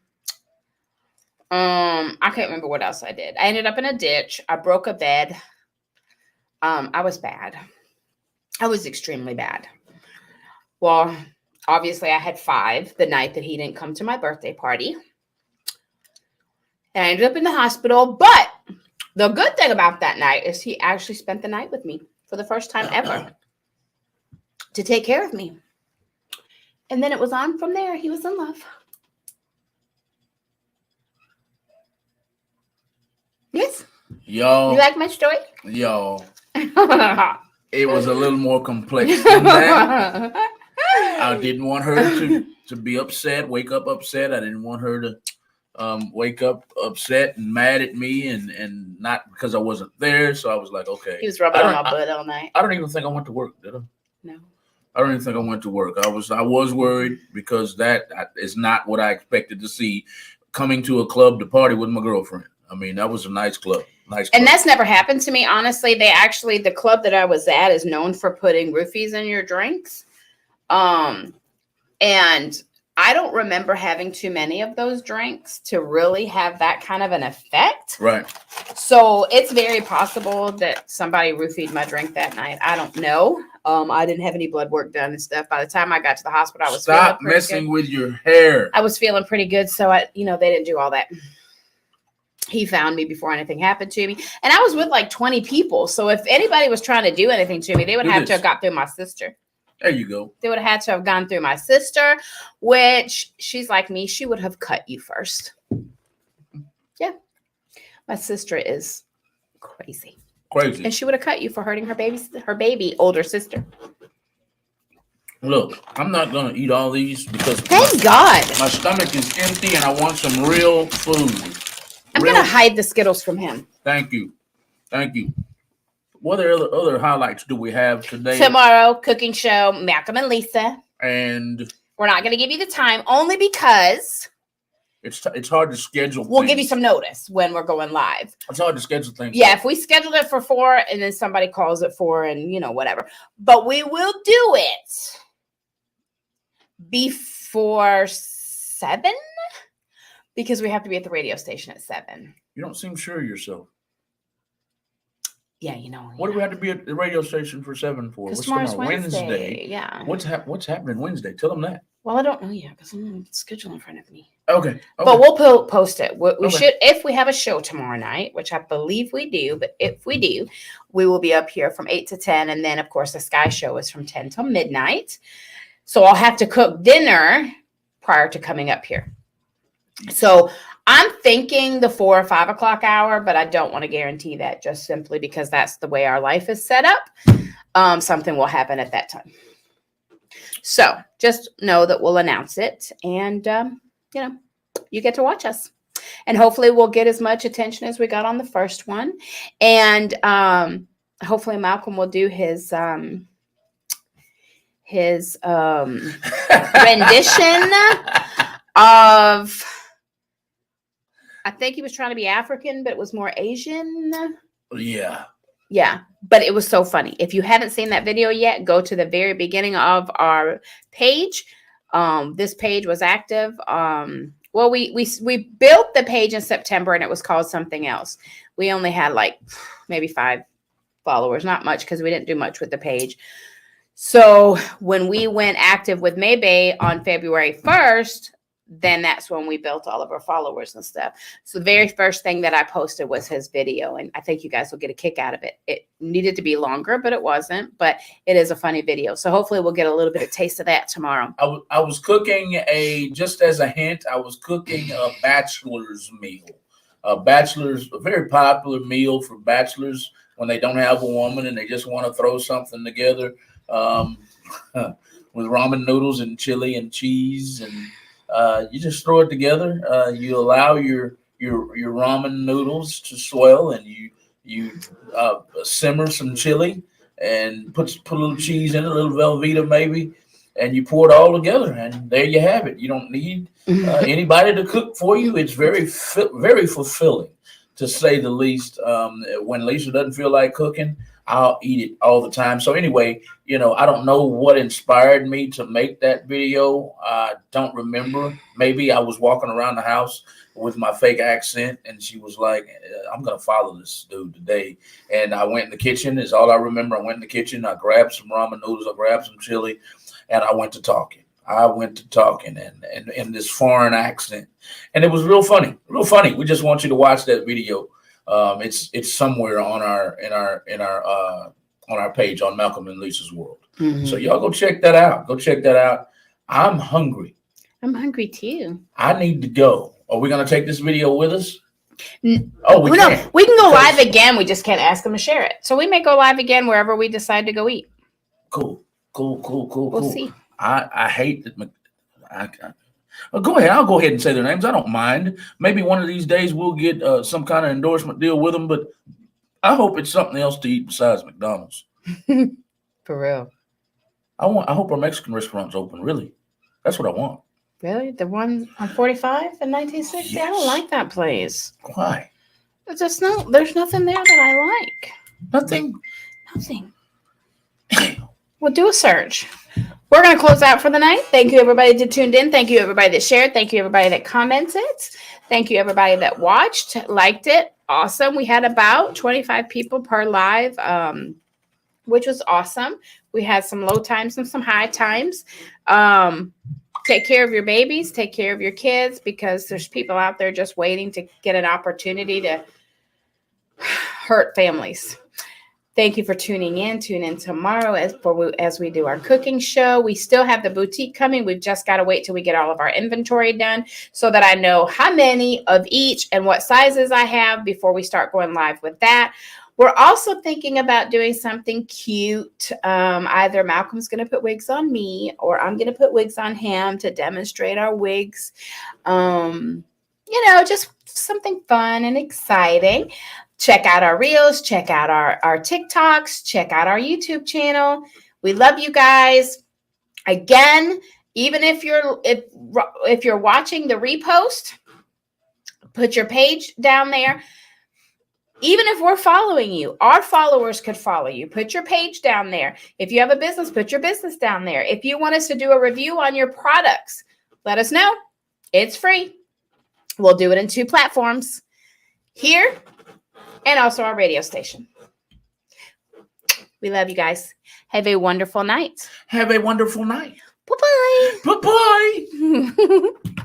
I can't remember what else I did. I ended up in a ditch. I broke a bed. I was bad. I was extremely bad. Well, obviously I had 5 the night that he didn't come to my birthday party. And I ended up in the hospital, but the good thing about that night is he actually spent the night with me for the first time ever to take care of me. And then it was on from there. He was in love. Yes. Yo. You like my story? Yo. It was a little more complex than that. I didn't want her to be upset, wake up upset. I didn't want her to wake up upset and mad at me and not because I wasn't there. So I was like, okay. He was rubbing on my butt all night. I don't even think I went to work, did I? No. I don't even think I went to work. I was worried because that is not what I expected to see coming to a club to party with my girlfriend. I mean, that was a nice club. And that's never happened to me. Honestly, the club that I was at is known for putting roofies in your drinks. And I don't remember having too many of those drinks to really have that kind of an effect. Right. So it's very possible that somebody roofied my drink that night. I don't know. I didn't have any blood work done and stuff. By the time I got to the hospital, I was Stop messing with your hair. I was feeling pretty good. So they didn't do all that. He found me before anything happened to me. And I was with like 20 people. So if anybody was trying to do anything to me, they would have to have got through my sister. There you go. They would have had to have gone through my sister, which she's like me. She would have cut you first. Yeah. My sister is crazy. Crazy. And she would have cut you for hurting her baby older sister. Look, I'm not going to eat all these because Thank God. My stomach is empty and I want some real food. I'm going to hide the Skittles from him. Thank you. What other highlights do we have today? Tomorrow, cooking show, Malcolm and Lisa. And we're not going to give you the time only because it's hard to schedule. We'll give you some notice when we're going live. It's hard to schedule things. Yeah, if we scheduled it for 4 and then somebody calls at 4 and whatever. But we will do it before 7 because we have to be at the radio station at 7. You don't seem sure of yourself. Yeah, What do we have to be at the radio station for 7 for? What's tomorrow's Wednesday. Yeah. What's happening Wednesday? Tell them that. Well, I don't know yet because I'm scheduling in front of me. Okay. But we'll post it. We should, if we have a show tomorrow night, which I believe we do. But if we do, we will be up here from 8 to 10. And then, of course, the Sky Show is from 10 till midnight. So I'll have to cook dinner prior to coming up here. So I'm thinking the 4 or 5 o'clock hour, but I don't want to guarantee that just simply because that's the way our life is set up. Something will happen at that time. So just know that we'll announce it and, you get to watch us and hopefully we'll get as much attention as we got on the first one. And hopefully Malcolm will do his his rendition of, I think he was trying to be African, but it was more Asian. Yeah. Yeah, but it was so funny. If you haven't seen that video yet, go to the very beginning of our page. This page was active. Well, we built the page in September, and it was called something else. We only had like maybe 5 followers, not much because we didn't do much with the page. So when we went active with Maybay on February 1st, then that's when we built all of our followers and stuff. So the very first thing that I posted was his video, and I think you guys will get a kick out of it. It needed to be longer, but it wasn't. But it is a funny video. So hopefully we'll get a little bit of taste of that tomorrow. I was cooking just as a hint, I was cooking a bachelor's meal. A very popular meal for bachelors when they don't have a woman and they just want to throw something together with ramen noodles and chili and cheese, and you just throw it together. You allow your ramen noodles to swell, and you simmer some chili and put a little cheese in it, a little Velveeta maybe, and you pour it all together, and there you have it. You don't need anybody to cook for you. It's very fulfilling, to say the least. When Lisa doesn't feel like cooking, I'll eat it all the time. So anyway, I don't know what inspired me to make that video. I don't remember. Maybe I was walking around the house with my fake accent, and she was like, I'm going to follow this dude today. And I went in the kitchen, is all I remember. I went in the kitchen, I grabbed some ramen noodles, I grabbed some chili, and I went to talking. And in this foreign accent. And it was real funny. We just want you to watch that video. It's somewhere on our page on Malcolm and Lisa's World. Mm-hmm. So y'all go check that out. I'm hungry. I'm hungry too. I need to go. Are we going to take this video with us? We can go live again. We just can't ask them to share it. So we may go live again wherever we decide to go eat. Cool. We'll see. I hate that. Go ahead. I'll go ahead and say their names. I don't mind. Maybe one of these days we'll get some kind of endorsement deal with them, but I hope it's something else to eat besides McDonald's. For real. I hope our Mexican restaurant's open. Really, that's what I want. Really, the one on 45 and 1960. Yes. I don't like that place. Why? There's nothing there that I like. Nothing. We'll do a search. We're going to close out for the night. Thank you, everybody that tuned in. Thank you, everybody that shared. Thank you, everybody that commented. Thank you, everybody that watched, liked it. Awesome. We had about 25 people per live, which was awesome. We had some low times and some high times. Take care of your babies. Take care of your kids, because there's people out there just waiting to get an opportunity to hurt families. Thank you for tuning in. Tune in tomorrow as we do our cooking show. We still have the boutique coming. We've just got to wait till we get all of our inventory done so that I know how many of each and what sizes I have before we start going live with that. We're also thinking about doing something cute. Either Malcolm's going to put wigs on me, or I'm going to put wigs on him to demonstrate our wigs. Just something fun and exciting. Check out our reels, check out our TikToks, check out our YouTube channel. We love you guys. Again, even if you're watching the repost, put your page down there. Even if we're following you, our followers could follow you. Put your page down there. If you have a business, put your business down there. If you want us to do a review on your products, let us know. It's free. We'll do it in 2 platforms. Here, and also our radio station. We love you guys. Have a wonderful night. Have a wonderful night. Bye-bye. Bye-bye.